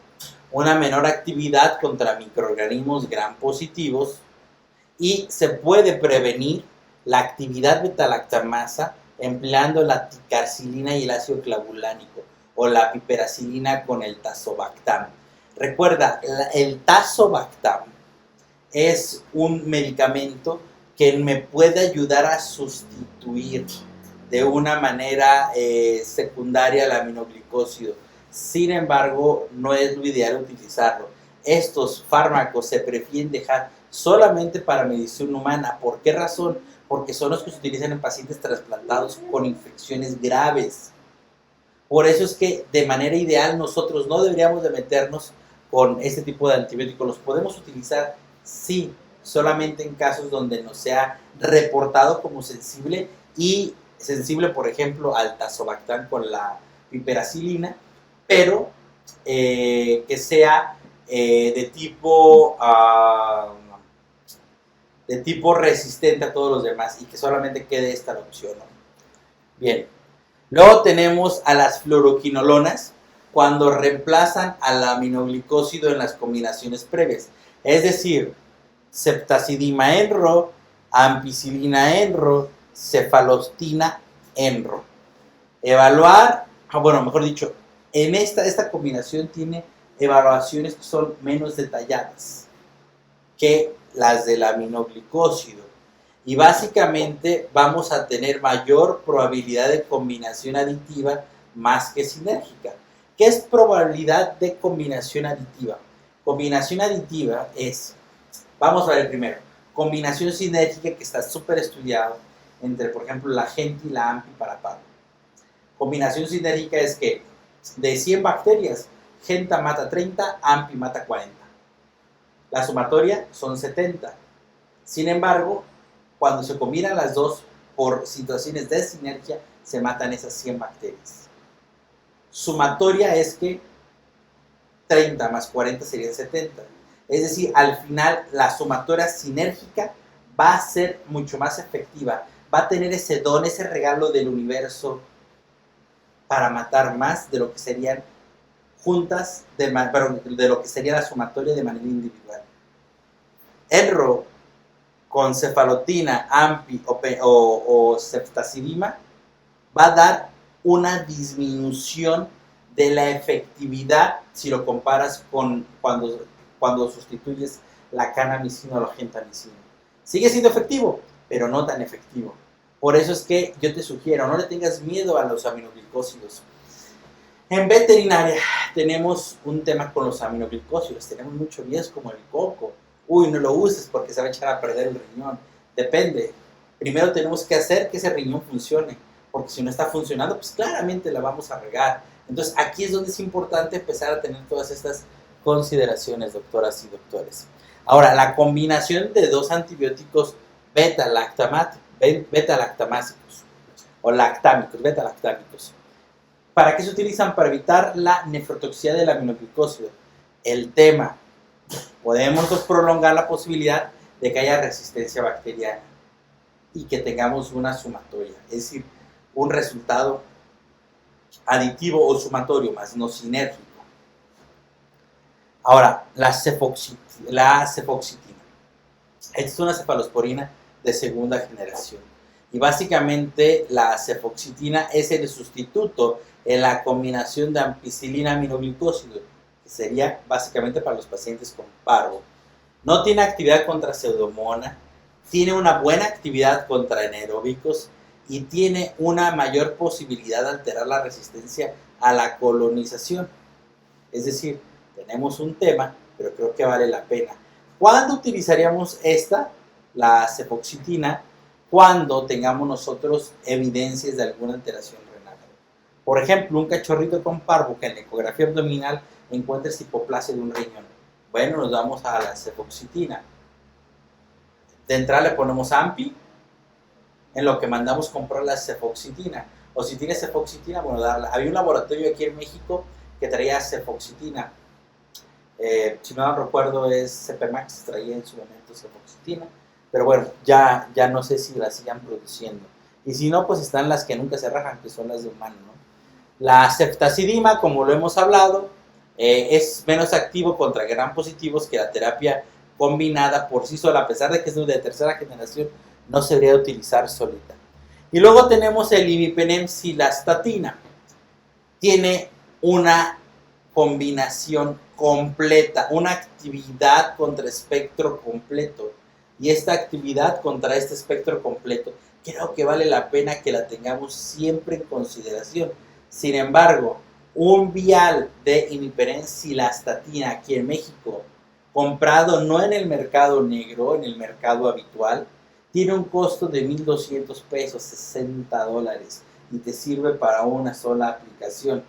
Una menor actividad contra microorganismos gram positivos y se puede prevenir la actividad beta-lactamasa empleando la ticarcilina y el ácido clavulánico o la piperacilina con el tazobactam. Recuerda, el tazobactam es un medicamento que me puede ayudar a sustituir de una manera secundaria al aminoglicósido. Sin embargo, no es lo ideal utilizarlo. Estos fármacos se prefieren dejar solamente para medición humana. ¿Por qué razón? Porque son los que se utilizan en pacientes trasplantados con infecciones graves. Por eso es que de manera ideal nosotros no deberíamos de meternos con este tipo de antibióticos. Los podemos utilizar, sí, solamente en casos donde no sea reportado como sensible y sensible, por ejemplo, al tazobactam con la piperacilina, pero que sea de tipo de tipo resistente a todos los demás y que solamente quede esta la opción, ¿no? Bien, luego tenemos a las fluoroquinolonas cuando reemplazan al aminoglicósido en las combinaciones previas, es decir, ceftazidima-enro, ampicilina-enro, cefalostina-enro. Evaluar, bueno, mejor dicho, en esta combinación tiene evaluaciones que son menos detalladas que las del aminoglicósido. Y básicamente vamos a tener mayor probabilidad de combinación aditiva más que sinérgica. ¿Qué es probabilidad de combinación aditiva? Combinación aditiva es, vamos a ver primero, combinación sinérgica que está súper estudiado entre, por ejemplo, la Genti y la AMPI para parvo. Combinación sinérgica es que de 100 bacterias, Genta mata 30, AMPI mata 40. La sumatoria son 70. Sin embargo, cuando se combinan las dos por situaciones de sinergia, se matan esas 100 bacterias. Sumatoria es que 30 más 40 serían 70. Es decir, al final la sumatoria sinérgica va a ser mucho más efectiva. Va a tener ese don, ese regalo del universo para matar más de lo que serían juntas, de lo que sería la sumatoria de manera individual. Enro con cefalotina, AMPI o ceftazidima va a dar una disminución de la efectividad si lo comparas con cuando sustituyes la canamicina o la gentamicina. Sigue siendo efectivo, pero no tan efectivo. Por eso es que yo te sugiero, no le tengas miedo a los aminoglicósidos. En veterinaria tenemos un tema con los aminoglicósidos, tenemos mucho bies como el coco. Uy, no lo uses porque se va a echar a perder el riñón. Depende. Primero tenemos que hacer que ese riñón funcione, porque si no está funcionando, pues claramente la vamos a regar. Entonces aquí es donde es importante empezar a tener todas estas consideraciones, doctoras y doctores. Ahora, la combinación de dos antibióticos beta-lactamásicos o lactámicos, beta-lactámicos. ¿Para qué se utilizan? Para evitar la nefrotoxicidad del aminoglicósido. El tema, podemos prolongar la posibilidad de que haya resistencia bacteriana y que tengamos una sumatoria, es decir, un resultado aditivo o sumatorio, más no sinérgico. Ahora, la cefoxitina. Esta es una cefalosporina de segunda generación. Y básicamente la cefoxitina es el sustituto en la combinación de ampicilina-aminoglicósido, que sería básicamente para los pacientes con parvo. No tiene actividad contra pseudomonas, tiene una buena actividad contra anaeróbicos y tiene una mayor posibilidad de alterar la resistencia a la colonización. Es decir, tenemos un tema, pero creo que vale la pena. ¿Cuándo utilizaríamos la cefoxitina? Cuando tengamos nosotros evidencias de alguna alteración renal. Por ejemplo, un cachorrito con parvo que en la ecografía abdominal encuentre hipoplasia de un riñón. Bueno, nos vamos a la cefoxitina. De entrada le ponemos AMPI, en lo que mandamos comprar la cefoxitina. O si tiene cefoxitina, bueno, darla. Había un laboratorio aquí en México que traía cefoxitina. Si no recuerdo, es CPMAX, traía en su momento cefoxitina. Pero bueno, ya no sé si las sigan produciendo. Y si no, pues están las que nunca se rajan, que son las de humano, ¿no? La ceftazidima, como lo hemos hablado, es menos activo contra gram positivos que la terapia combinada por sí sola, a pesar de que es de tercera generación, no se debería utilizar solita. Y luego tenemos el imipenem-cilastatina. Tiene una combinación completa, una actividad contra espectro completo. Y esta actividad contra este espectro completo, creo que vale la pena que la tengamos siempre en consideración. Sin embargo, un vial de imipenem-cilastatina aquí en México, comprado no en el mercado negro, en el mercado habitual, tiene un costo de $1,200, $60, y te sirve para una sola aplicación.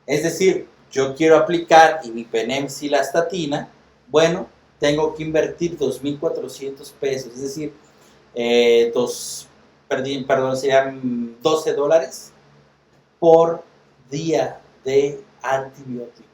Es decir, yo quiero aplicar imipenem-cilastatina, bueno, tengo que invertir $2,400, es decir, serían $12 por día de antibiótico.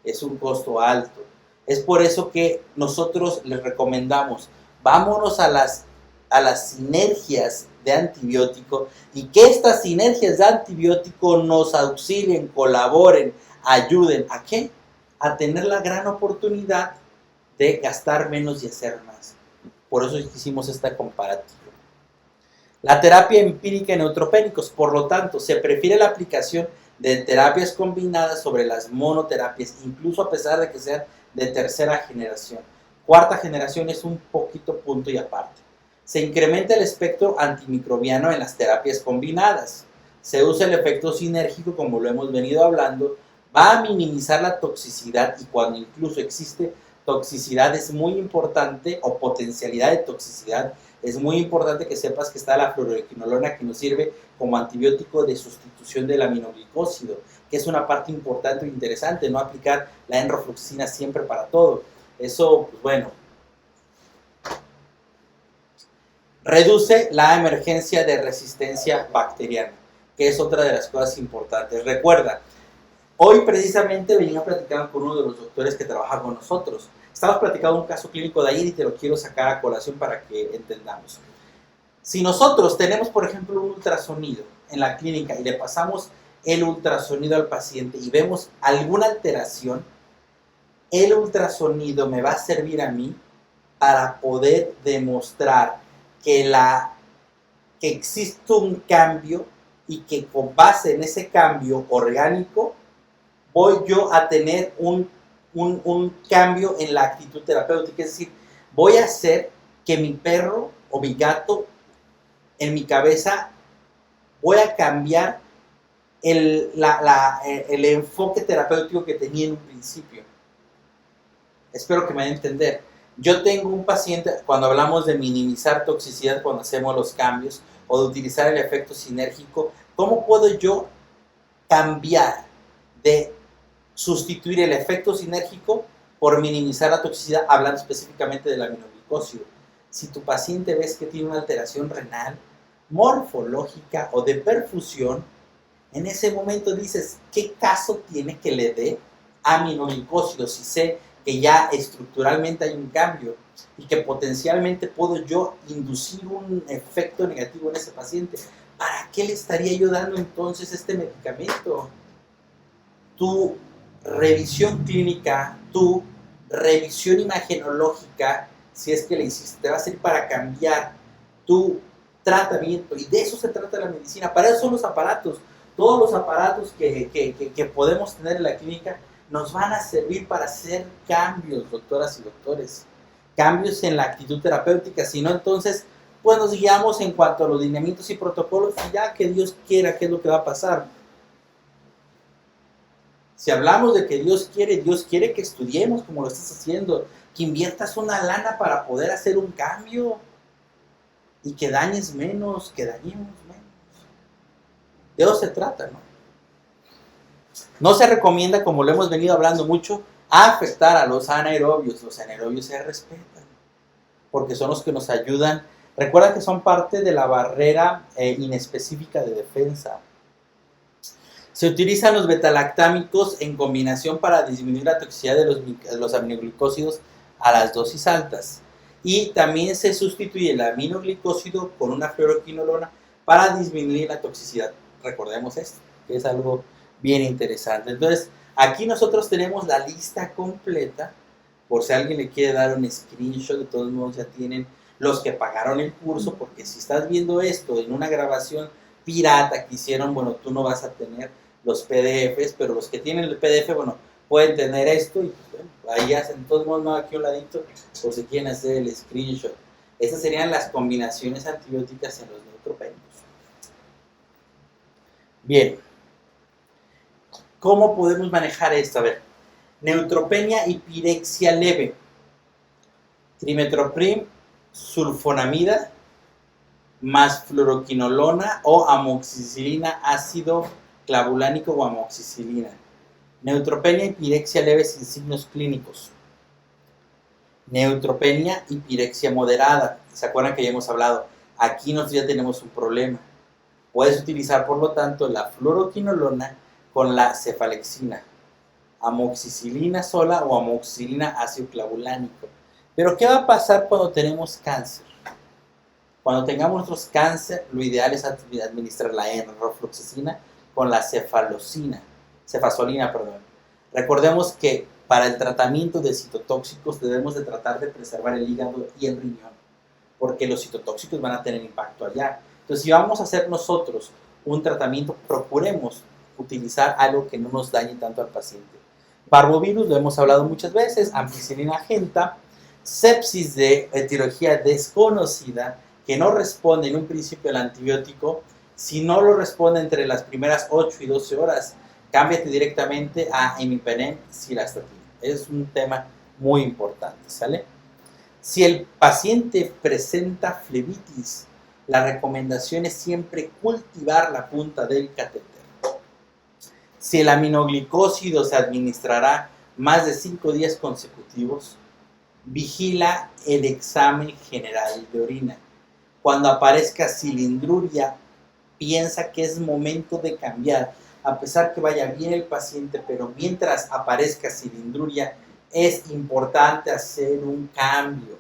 Es un costo alto. Es por eso que nosotros les recomendamos vámonos a las sinergias de antibiótico y que estas sinergias de antibiótico nos auxilien, colaboren, ayuden. ¿A qué? A tener la gran oportunidad de gastar menos y hacer más. Por eso hicimos esta comparativa. La terapia empírica en neutropénicos, por lo tanto, se prefiere la aplicación de terapias combinadas sobre las monoterapias, incluso a pesar de que sean de tercera generación. Cuarta generación es un poquito punto y aparte. Se incrementa el espectro antimicrobiano en las terapias combinadas. Se usa el efecto sinérgico, como lo hemos venido hablando, va a minimizar la toxicidad y cuando incluso existe toxicidad es muy importante, o potencialidad de toxicidad, es muy importante que sepas que está la fluoroquinolona que nos sirve como antibiótico de sustitución del aminoglicósido, que es una parte importante e interesante, no aplicar la enrofloxacina siempre para todo. Eso, pues bueno. Reduce la emergencia de resistencia bacteriana, que es otra de las cosas importantes. Recuerda, hoy precisamente venía platicando con uno de los doctores que trabaja con nosotros. Estamos platicando un caso clínico de ayer y te lo quiero sacar a colación para que entendamos. Si nosotros tenemos, por ejemplo, un ultrasonido en la clínica y le pasamos el ultrasonido al paciente y vemos alguna alteración, el ultrasonido me va a servir a mí para poder demostrar que existe un cambio y que con base en ese cambio orgánico voy yo a tener un cambio en la actitud terapéutica, es decir, voy a hacer que mi perro o mi gato en mi cabeza, voy a cambiar el enfoque terapéutico que tenía en un principio. Espero que me den a entender. Yo tengo un paciente, cuando hablamos de minimizar toxicidad cuando hacemos los cambios o de utilizar el efecto sinérgico, ¿cómo puedo yo cambiar de sustituir el efecto sinérgico por minimizar la toxicidad, hablando específicamente del aminoglicósido? Si tu paciente ves que tiene una alteración renal, morfológica o de perfusión, en ese momento dices, ¿qué caso tiene que le dé aminoglicósido si sé que ya estructuralmente hay un cambio y que potencialmente puedo yo inducir un efecto negativo en ese paciente? ¿Para qué le estaría yo dando entonces este medicamento? Tu revisión clínica, tu revisión imagenológica, si es que le hiciste, te va a servir para cambiar tu tratamiento, y de eso se trata la medicina. Para eso son los aparatos. Todos los aparatos que podemos tener en la clínica nos van a servir para hacer cambios, doctoras y doctores, cambios en la actitud terapéutica. Si no, entonces pues nos guiamos en cuanto a los lineamientos y protocolos y ya que Dios quiera qué es lo que va a pasar. Si hablamos de que Dios quiere que estudiemos como lo estás haciendo, que inviertas una lana para poder hacer un cambio y que dañes menos, que dañemos menos. De eso se trata, ¿no? No se recomienda, como lo hemos venido hablando mucho, afectar a los anaerobios. Los anaerobios se respetan porque son los que nos ayudan. Recuerda que son parte de la barrera inespecífica de defensa. Se utilizan los betalactámicos en combinación para disminuir la toxicidad de los aminoglicósidos a las dosis altas. Y también se sustituye el aminoglicósido con una fluoroquinolona para disminuir la toxicidad. Recordemos esto, que es algo bien interesante. Entonces, aquí nosotros tenemos la lista completa, por si alguien le quiere dar un screenshot, de todos modos ya tienen los que pagaron el curso, porque si estás viendo esto en una grabación pirata que hicieron, bueno, tú no vas a tener los PDFs, pero los que tienen el PDF, bueno, pueden tener esto y bueno, ahí hacen, de todos modos, no, aquí un ladito, por si quieren hacer el screenshot. Estas serían las combinaciones antibióticas en los neutropénicos. Bien, ¿cómo podemos manejar esto? A ver, neutropenia y pirexia leve, trimetoprim, sulfonamida, más fluoroquinolona o amoxicilina, ácido clavulánico o amoxicilina. Neutropenia y pirexia leve sin signos clínicos. Neutropenia y pirexia moderada. ¿Se acuerdan que ya hemos hablado? Aquí nosotros ya tenemos un problema. Puedes utilizar, por lo tanto, la fluoroquinolona con la cefalexina, amoxicilina sola o amoxicilina ácido clavulánico. Pero ¿qué va a pasar cuando tenemos cáncer? Cuando tengamos nuestros cáncer, lo ideal es administrar la enrofloxacina con la cefazolina, perdón. Recordemos que para el tratamiento de citotóxicos debemos de tratar de preservar el hígado y el riñón, porque los citotóxicos van a tener impacto allá. Entonces, si vamos a hacer nosotros un tratamiento, procuremos utilizar algo que no nos dañe tanto al paciente. Parvovirus, lo hemos hablado muchas veces, ampicilina agenta, sepsis de etiología desconocida, que no responde en un principio al antibiótico. Si no lo responde entre las primeras 8 y 12 horas, cámbiate directamente a imipenem cilastatina. Es un tema muy importante, ¿sale? Si el paciente presenta flebitis, la recomendación es siempre cultivar la punta del catéter. Si el aminoglicósido se administrará más de 5 días consecutivos, vigila el examen general de orina. Cuando aparezca cilindruria, piensa que es momento de cambiar. A pesar que vaya bien el paciente, pero mientras aparezca cilindruria, es importante hacer un cambio.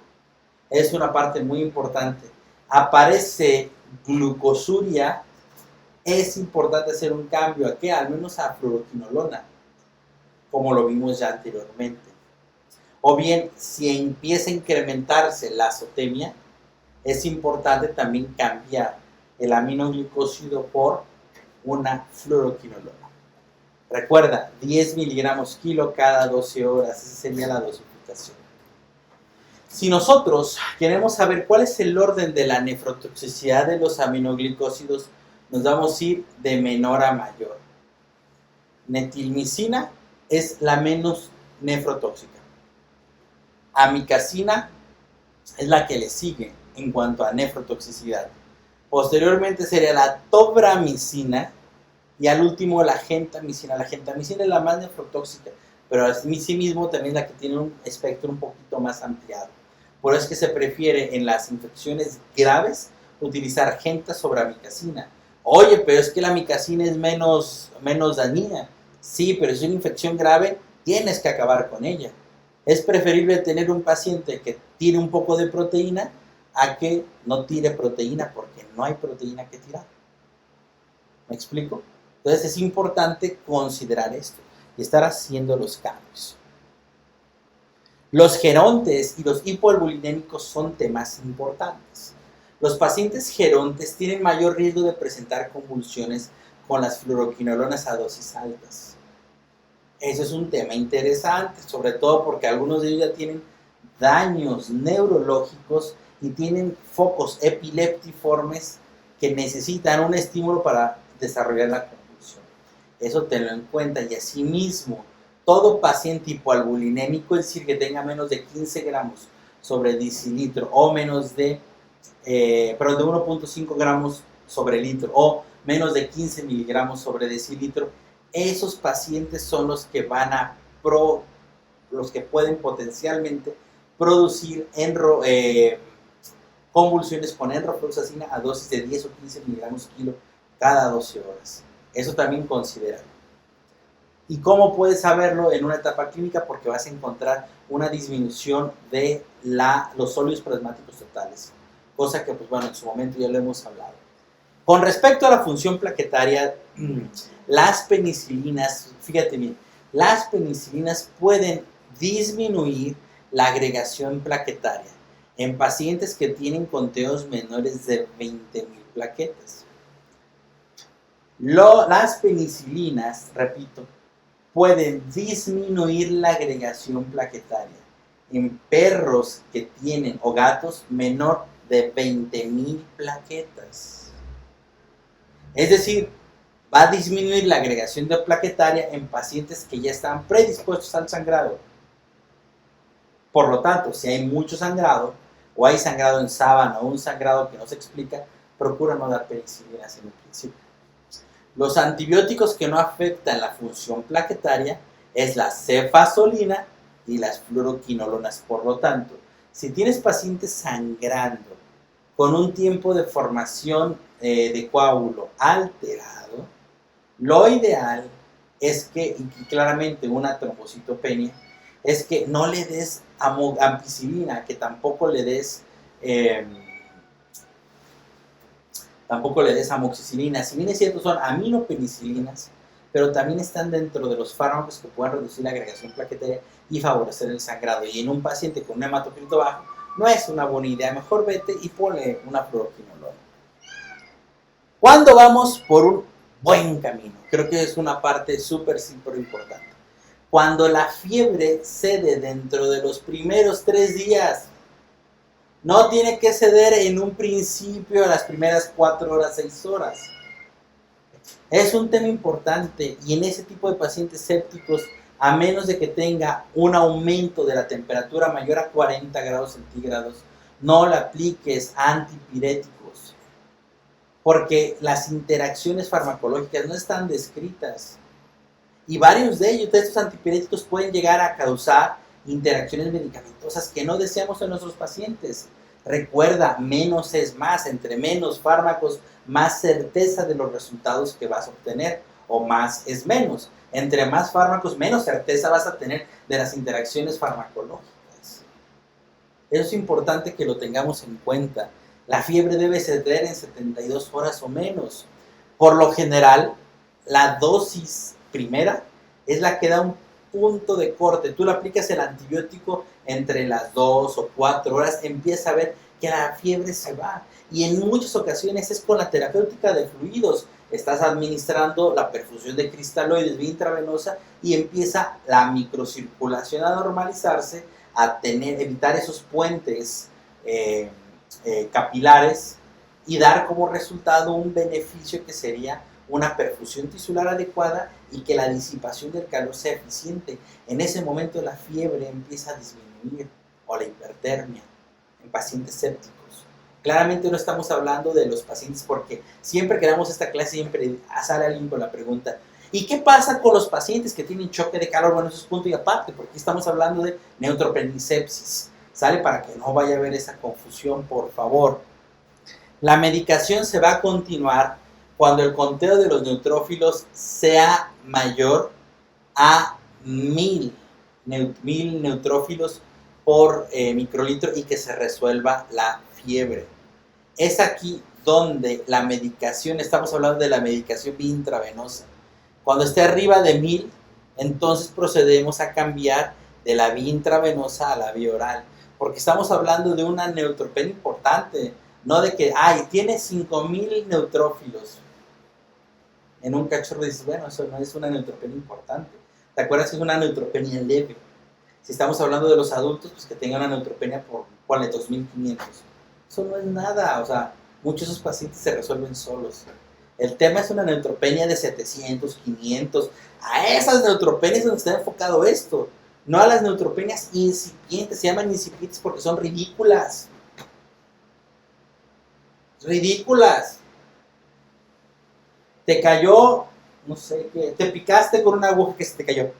Es una parte muy importante. Aparece glucosuria, es importante hacer un cambio. ¿A qué? Al menos a fluoroquinolona, como lo vimos ya anteriormente. O bien, si empieza a incrementarse la azotemia, es importante también cambiar el aminoglicósido por una fluoroquinolona. Recuerda, 10 miligramos kilo cada 12 horas, esa sería la dosificación. Si nosotros queremos saber cuál es el orden de la nefrotoxicidad de los aminoglicósidos, nos vamos a ir de menor a mayor. Metilmicina es la menos nefrotóxica. Amicacina es la que le sigue en cuanto a nefrotoxicidad. Posteriormente sería la tobramicina y al último la gentamicina. La gentamicina es la más nefrotóxica, pero asimismo también la que tiene un espectro un poquito más ampliado. Por eso es que se prefiere en las infecciones graves utilizar genta sobre amicacina. Oye, pero es que la amicacina es menos dañina. Sí, pero si es una infección grave, tienes que acabar con ella. Es preferible tener un paciente que tire un poco de proteína a que no tire proteína, porque no hay proteína que tirar. ¿Me explico? Entonces es importante considerar esto y estar haciendo los cambios. Los gerontes y los hipoalbuminémicos son temas importantes. Los pacientes gerontes tienen mayor riesgo de presentar convulsiones con las fluoroquinolonas a dosis altas. Eso es un tema interesante, sobre todo porque algunos de ellos ya tienen daños neurológicos y tienen focos epileptiformes que necesitan un estímulo para desarrollar la convulsión. Eso tenlo en cuenta. Y asimismo, todo paciente hipoalbuminémico, es decir, que tenga menos de 15 gramos sobre decilitro o menos de 1.5 gramos sobre litro o menos de 15 miligramos sobre decilitro, esos pacientes son los que los que pueden potencialmente producir convulsiones con enrofloxacina a dosis de 10 o 15 miligramos kilo cada 12 horas. Eso también considéralo. ¿Y cómo puedes saberlo en una etapa clínica? Porque vas a encontrar una disminución de los sólidos plasmáticos totales, cosa que, pues bueno, en su momento ya lo hemos hablado. Con respecto a la función plaquetaria, las penicilinas, fíjate bien, las penicilinas pueden disminuir la agregación plaquetaria en pacientes que tienen conteos menores de 20.000 plaquetas. Las penicilinas, repito, pueden disminuir la agregación plaquetaria en perros que tienen o gatos menor de 20.000 plaquetas. Es decir, va a disminuir la agregación de plaquetaria en pacientes que ya están predispuestos al sangrado. Por lo tanto, si hay mucho sangrado, o hay sangrado en sábana o un sangrado que no se explica, procura no dar penicilinas en un principio. Los antibióticos que no afectan la función plaquetaria es la cefazolina y las fluoroquinolonas. Por lo tanto, si tienes pacientes sangrando con un tiempo de formación de coágulo alterado, lo ideal es que, y claramente una trombocitopenia, es que no le des ampicilina, que tampoco le des amoxicilina. Si bien es cierto, son aminopenicilinas, pero también están dentro de los fármacos que pueden reducir la agregación plaquetaria y favorecer el sangrado. Y en un paciente con un hematocrito bajo, no es una buena idea. Mejor vete y ponle una fluoroquinolona. ¿Cuándo vamos por un buen camino? Creo que es una parte súper importante. Cuando la fiebre cede dentro de los primeros 3 días. No tiene que ceder en un principio a las primeras 4 horas, 6 horas. Es un tema importante y en ese tipo de pacientes sépticos, a menos de que tenga un aumento de la temperatura mayor a 40 grados centígrados, no le apliques antipiréticos, porque las interacciones farmacológicas no están descritas. Y varios de ellos, de estos antipiréticos, pueden llegar a causar interacciones medicamentosas que no deseamos en nuestros pacientes. Recuerda, menos es más. Entre menos fármacos, más certeza de los resultados que vas a obtener, o más es menos. Entre más fármacos, menos certeza vas a tener de las interacciones farmacológicas. Eso es importante que lo tengamos en cuenta. La fiebre debe ceder en 72 horas o menos. Por lo general, la dosis primera es la que da un punto de corte. Tú le aplicas el antibiótico entre las 2 o 4 horas, empieza a ver que la fiebre se va. Y en muchas ocasiones es con la terapéutica de fluidos. Estás administrando la perfusión de cristaloides vía intravenosa y empieza la microcirculación a normalizarse, a evitar esos puentes capilares y dar como resultado un beneficio que sería una perfusión tisular adecuada y que la disipación del calor sea eficiente. En ese momento la fiebre empieza a disminuir, o la hipertermia en pacientes sépticos. Claramente no estamos hablando de los pacientes, porque siempre que damos esta clase siempre sale alguien con la pregunta: ¿y qué pasa con los pacientes que tienen choque de calor? Bueno, eso es punto y aparte, porque aquí estamos hablando de neutropenicepsis. Sale para que no vaya a haber esa confusión, por favor. La medicación se va a continuar cuando el conteo de los neutrófilos sea mayor a 1000 neutrófilos por microlitro y que se resuelva la fiebre. Es aquí donde la medicación, estamos hablando de la medicación vía intravenosa. Cuando esté arriba de 1000, entonces procedemos a cambiar de la vía intravenosa a la vía oral, porque estamos hablando de una neutropenia importante, no de que, tiene 5000 neutrófilos. En un cachorro dices, bueno, eso no es una neutropenia importante. ¿Te acuerdas que es una neutropenia leve? Si estamos hablando de los adultos, pues que tengan una neutropenia por 2500. Eso no es nada, o sea, muchos de esos pacientes se resuelven solos. El tema es una neutropenia de 700, 500. A esas neutropenias es donde está enfocado esto. No a las neutropenias incipientes. Se llaman incipientes porque son ridículas. Ridículas. Te cayó, no sé qué, te picaste con una aguja que se te cayó.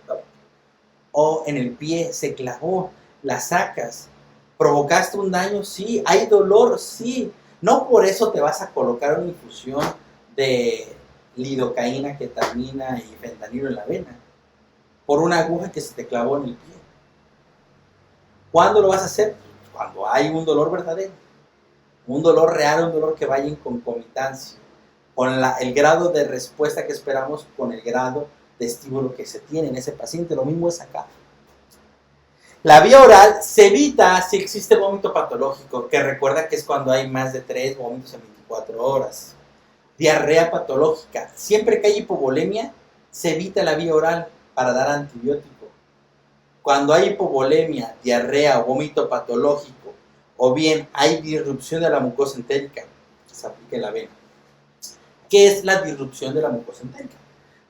O en el pie se clavó, la sacas. ¿Provocaste un daño? Sí. ¿Hay dolor? Sí. No por eso te vas a colocar una infusión de lidocaína, ketamina y fentanilo en la vena. Por una aguja que se te clavó en el pie. ¿Cuándo lo vas a hacer? Cuando hay un dolor verdadero. Un dolor real, un dolor que vaya en concomitancia con el grado de respuesta que esperamos, con el grado de estímulo que se tiene en ese paciente. Lo mismo es acá. La vía oral se evita si existe vómito patológico, que recuerda que es cuando hay más de 3 vómitos en 24 horas. Diarrea patológica. Siempre que hay hipovolemia, se evita la vía oral para dar antibiótico. Cuando hay hipovolemia, diarrea o vómito patológico, o bien hay disrupción de la mucosa entérica, se aplica en la vena. ¿Qué es la disrupción de la mucosa entérica?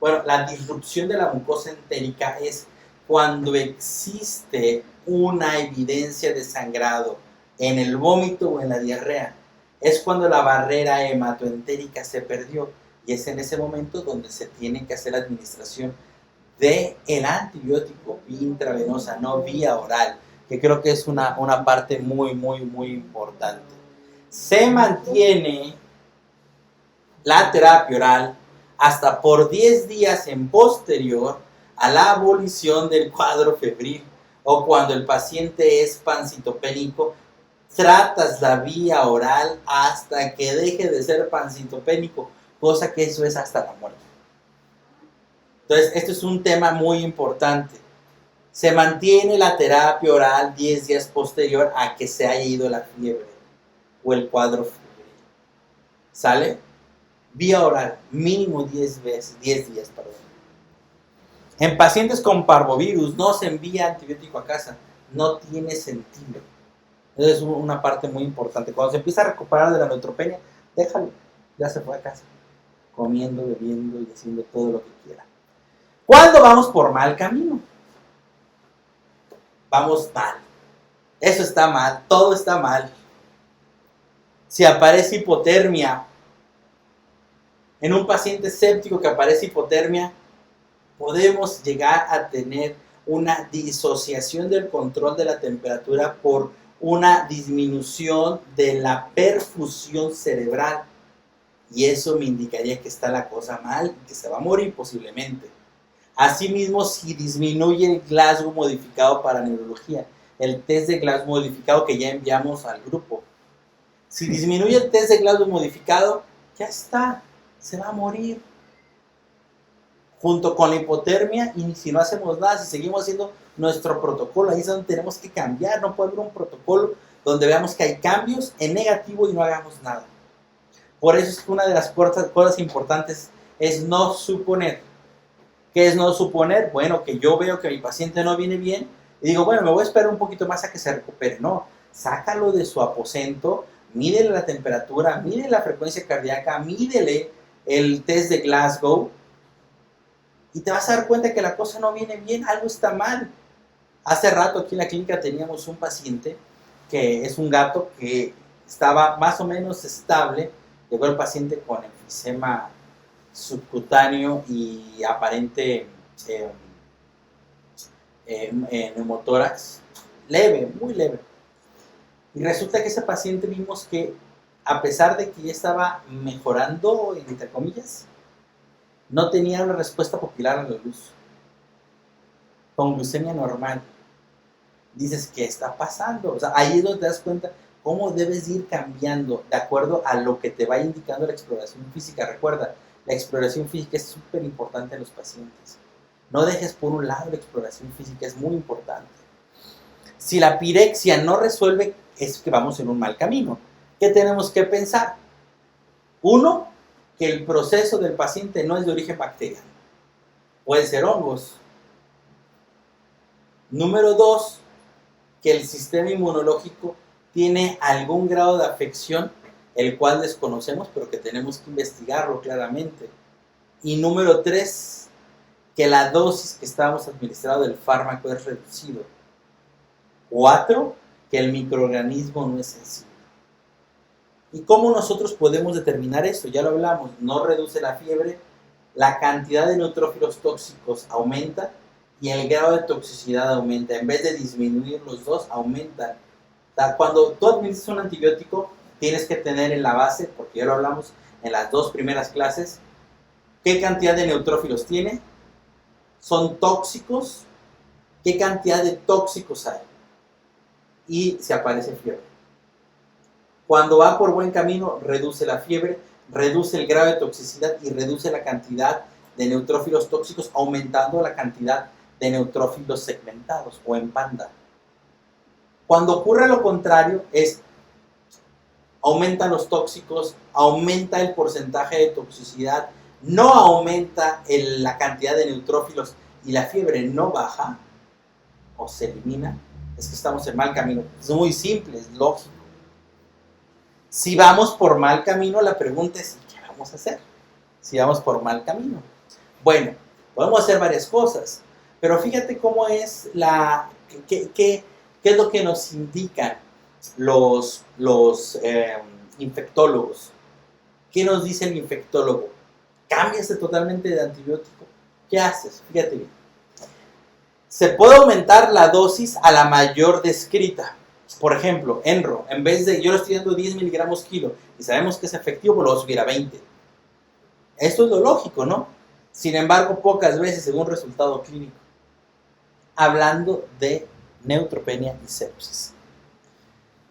Bueno, la disrupción de la mucosa entérica es cuando existe una evidencia de sangrado en el vómito o en la diarrea. Es cuando la barrera hematoentérica se perdió, y es en ese momento donde se tiene que hacer la administración del antibiótico vía intravenosa, no vía oral, que creo que es una parte muy, muy, muy importante. Se mantiene la terapia oral hasta por 10 días en posterior a la abolición del cuadro febril. O cuando el paciente es pancitopénico, tratas la vía oral hasta que deje de ser pancitopénico, cosa que eso es hasta la muerte. Entonces, esto es un tema muy importante. Se mantiene la terapia oral 10 días posterior a que se haya ido la fiebre o el cuadro febril. ¿Sale? Vía oral, mínimo 10 días, perdón. En pacientes con parvovirus no se envía antibiótico a casa, no tiene sentido. Esa es una parte muy importante. Cuando se empieza a recuperar de la neutropenia, déjalo, ya se fue a casa, comiendo, bebiendo y haciendo todo lo que quiera. ¿Cuándo vamos por mal camino? Vamos mal. Eso está mal, todo está mal. Si aparece hipotermia, en un paciente séptico que aparece hipotermia, podemos llegar a tener una disociación del control de la temperatura por una disminución de la perfusión cerebral. Y eso me indicaría que está la cosa mal y que se va a morir posiblemente. Asimismo, si disminuye el Glasgow modificado para neurología, el test de Glasgow modificado que ya enviamos al grupo. Si disminuye el test de Glasgow modificado, ya está, se va a morir. Junto con la hipotermia, y si no hacemos nada, si seguimos haciendo nuestro protocolo, ahí es donde tenemos que cambiar. No puede haber un protocolo donde veamos que hay cambios en negativo y no hagamos nada. Por eso es que una de las cosas importantes es no suponer. ¿Qué es no suponer? Bueno, que yo veo que mi paciente no viene bien y digo, bueno, me voy a esperar un poquito más a que se recupere. No, sácalo de su aposento, mídele la temperatura, mídele la frecuencia cardíaca, mídele el test de Glasgow y te vas a dar cuenta que la cosa no viene bien, algo está mal. Hace rato aquí en la clínica teníamos un paciente que es un gato que estaba más o menos estable. Llegó el paciente con enfisema subcutáneo y aparente neumotórax, leve, muy leve. Y resulta que ese paciente vimos que a pesar de que ya estaba mejorando, entre comillas, no tenía una respuesta pupilar a la luz, con glucemia normal. Dices, ¿qué está pasando? O sea, ahí es donde te das cuenta cómo debes ir cambiando de acuerdo a lo que te va indicando la exploración física. Recuerda, la exploración física es súper importante en los pacientes. No dejes por un lado la exploración física, es muy importante. Si la pirexia no resuelve, es que vamos en un mal camino. ¿Qué tenemos que pensar? Uno, que el proceso del paciente no es de origen bacteriano. Pueden ser hongos. Número dos, que el sistema inmunológico tiene algún grado de afección, el cual desconocemos, pero que tenemos que investigarlo claramente. Y número 3, que la dosis que estamos administrando del fármaco es reducido. 4, que el microorganismo no es sensible. ¿Y cómo nosotros podemos determinar esto? Ya lo hablamos, no reduce la fiebre, la cantidad de neutrófilos tóxicos aumenta y el grado de toxicidad aumenta. En vez de disminuir los dos, aumentan. Cuando tú administras un antibiótico, tienes que tener en la base, porque ya lo hablamos en las 2 primeras clases, qué cantidad de neutrófilos tiene, son tóxicos, qué cantidad de tóxicos hay y si aparece fiebre. Cuando va por buen camino, reduce la fiebre, reduce el grado de toxicidad y reduce la cantidad de neutrófilos tóxicos, aumentando la cantidad de neutrófilos segmentados o en banda. Cuando ocurre lo contrario, aumentan los tóxicos, aumenta el porcentaje de toxicidad, no aumenta la cantidad de neutrófilos y la fiebre no baja o se elimina, es que estamos en mal camino. Es muy simple, es lógico. Si vamos por mal camino, la pregunta es, ¿qué vamos a hacer? Si vamos por mal camino. Bueno, podemos hacer varias cosas, pero fíjate cómo es ¿qué es lo que nos indican los infectólogos? ¿Qué nos dice el infectólogo? ¿Cámbiase totalmente de antibiótico? ¿Qué haces? Fíjate bien. Se puede aumentar la dosis a la mayor descrita. Por ejemplo, Enro, en vez de, yo le estoy dando 10 miligramos kilo y sabemos que es efectivo, pues lo voy a subir a 20. Esto es lo lógico, ¿no? Sin embargo, pocas veces según resultado clínico. Hablando de neutropenia y sepsis.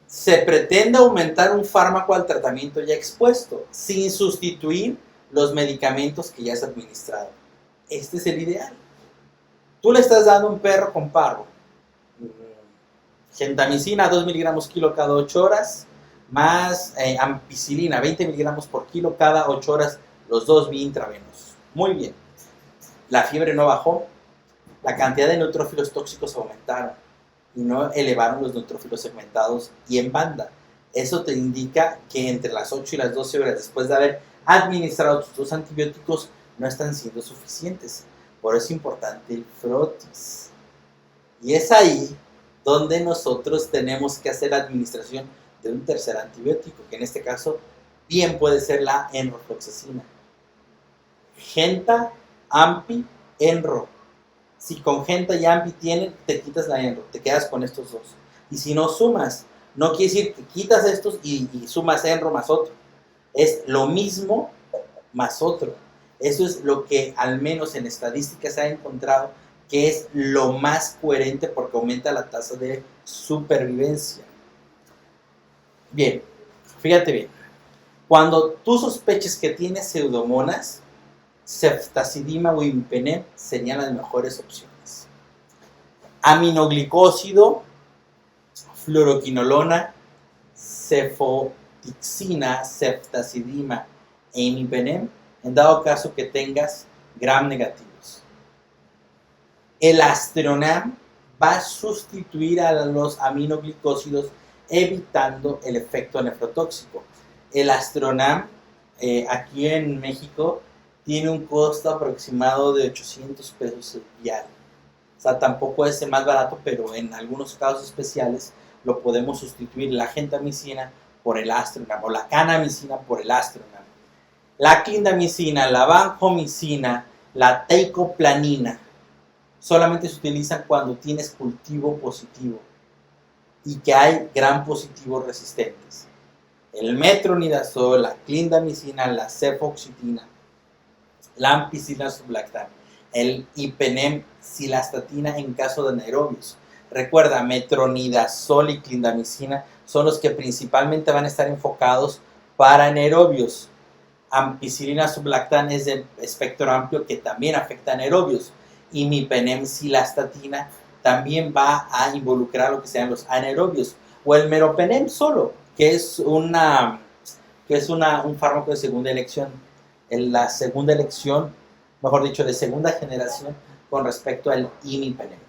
Se pretende aumentar un fármaco al tratamiento ya expuesto, sin sustituir los medicamentos que ya has administrado. Este es el ideal. Tú le estás dando a un perro con parvo gentamicina 2 miligramos kilo cada 8 horas, más ampicilina 20 miligramos por kilo cada 8 horas, los dos vía intravenosos. Muy bien. La fiebre no bajó, la cantidad de neutrófilos tóxicos aumentaron y no elevaron los neutrófilos segmentados y en banda. Eso te indica que entre las 8 y las 12 horas después de haber administrado tus 2 antibióticos no están siendo suficientes. Por eso es importante el frotis. Y es ahí donde nosotros tenemos que hacer la administración de un tercer antibiótico, que en este caso bien puede ser la enrofloxacina. Genta, ampi, enro. Si con Genta y ampi tienen, te quitas la enro, te quedas con estos dos. Y si no sumas, no quiere decir que quitas estos y sumas enro más otro. Es lo mismo más otro. Eso es lo que al menos en estadística se ha encontrado que es lo más coherente porque aumenta la tasa de supervivencia. Bien, fíjate bien. Cuando tú sospeches que tienes pseudomonas, ceftazidima o imipenem serían las mejores opciones. Aminoglicósido, fluoroquinolona, cefotixina, ceftazidima e imipenem, en dado caso que tengas gram negativos. El Astronam va a sustituir a los aminoglicósidos evitando el efecto nefrotóxico. El Astronam aquí en México tiene un costo aproximado de 800 pesos el vial. O sea, tampoco es el más barato, pero en algunos casos especiales lo podemos sustituir la gentamicina por el Astronam o la canamicina por el Astronam. La clindamicina, la vancomicina, la teicoplanina solamente se utilizan cuando tienes cultivo positivo y que hay gram positivos resistentes. El metronidazol, la clindamicina, la cefoxitina, la ampicilina sublactam, el ipenem, cilastatina en caso de anaerobios. Recuerda, metronidazol y clindamicina son los que principalmente van a estar enfocados para anaerobios. Ampicilina sublactam es de espectro amplio que también afecta a anaerobios. Y mipenem, cilastatina también va a involucrar lo que sean los anaerobios. O el meropenem solo, que es un fármaco de segunda elección. En la segunda elección, mejor dicho, de segunda generación con respecto al imipenem.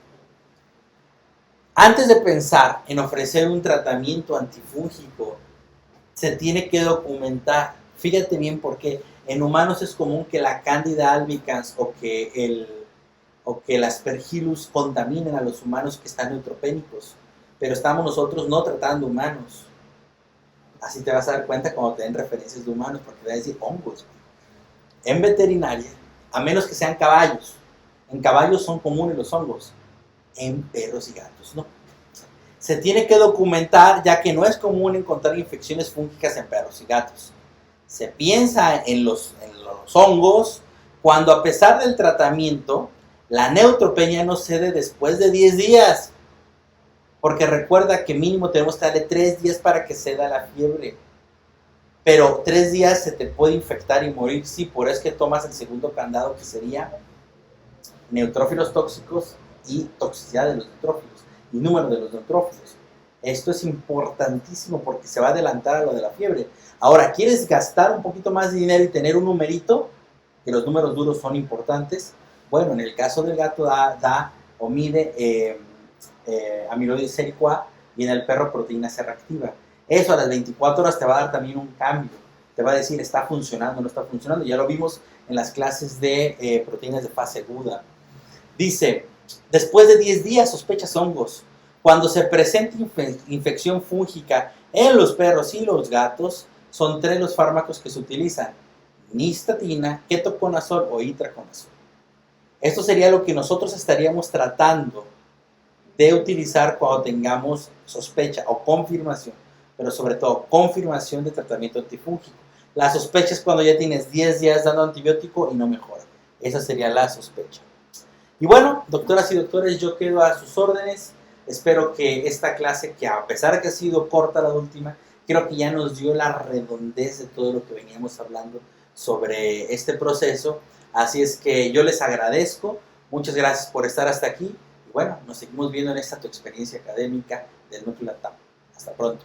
Antes de pensar en ofrecer un tratamiento antifúngico, se tiene que documentar. Fíjate bien porque en humanos es común que la Candida albicans o que el Aspergillus contaminen a los humanos que están neutropénicos, pero estamos nosotros no tratando humanos. Así te vas a dar cuenta cuando te den referencias de humanos, porque te vas a decir hongos. En veterinaria, a menos que sean caballos, en caballos son comunes los hongos, en perros y gatos no. Se tiene que documentar, ya que no es común encontrar infecciones fúngicas en perros y gatos. Se piensa en los hongos cuando, a pesar del tratamiento, la neutropenia no cede después de 10 días. Porque recuerda que mínimo tenemos que darle 3 días para que ceda la fiebre. Pero 3 días se te puede infectar y morir. Sí, por eso es que tomas el segundo candado, que sería neutrófilos tóxicos y toxicidad de los neutrófilos y número de los neutrófilos. Esto es importantísimo porque se va a adelantar a lo de la fiebre. Ahora, ¿quieres gastar un poquito más de dinero y tener un numerito? Que los números duros son importantes. Bueno, en el caso del gato da o mide amiloide sérico A y en el perro proteína C reactiva. Eso a las 24 horas te va a dar también un cambio. Te va a decir, está funcionando o no está funcionando. Ya lo vimos en las clases de proteínas de fase aguda. Dice, después de 10 días sospechas hongos. Cuando se presenta infección fúngica en los perros y los gatos, son 3 los fármacos que se utilizan: nistatina, ketoconazol o itraconazol. Esto sería lo que nosotros estaríamos tratando de utilizar cuando tengamos sospecha o confirmación, pero sobre todo confirmación de tratamiento antifúngico. La sospecha es cuando ya tienes 10 días dando antibiótico y no mejora. Esa sería la sospecha. Y bueno, doctoras y doctores, yo quedo a sus órdenes. Espero que esta clase, que a pesar de que ha sido corta la última, creo que ya nos dio la redondez de todo lo que veníamos hablando sobre este proceso. Así es que yo les agradezco, muchas gracias por estar hasta aquí y bueno, nos seguimos viendo en esta tu experiencia académica del Núcleo Latam. Hasta pronto.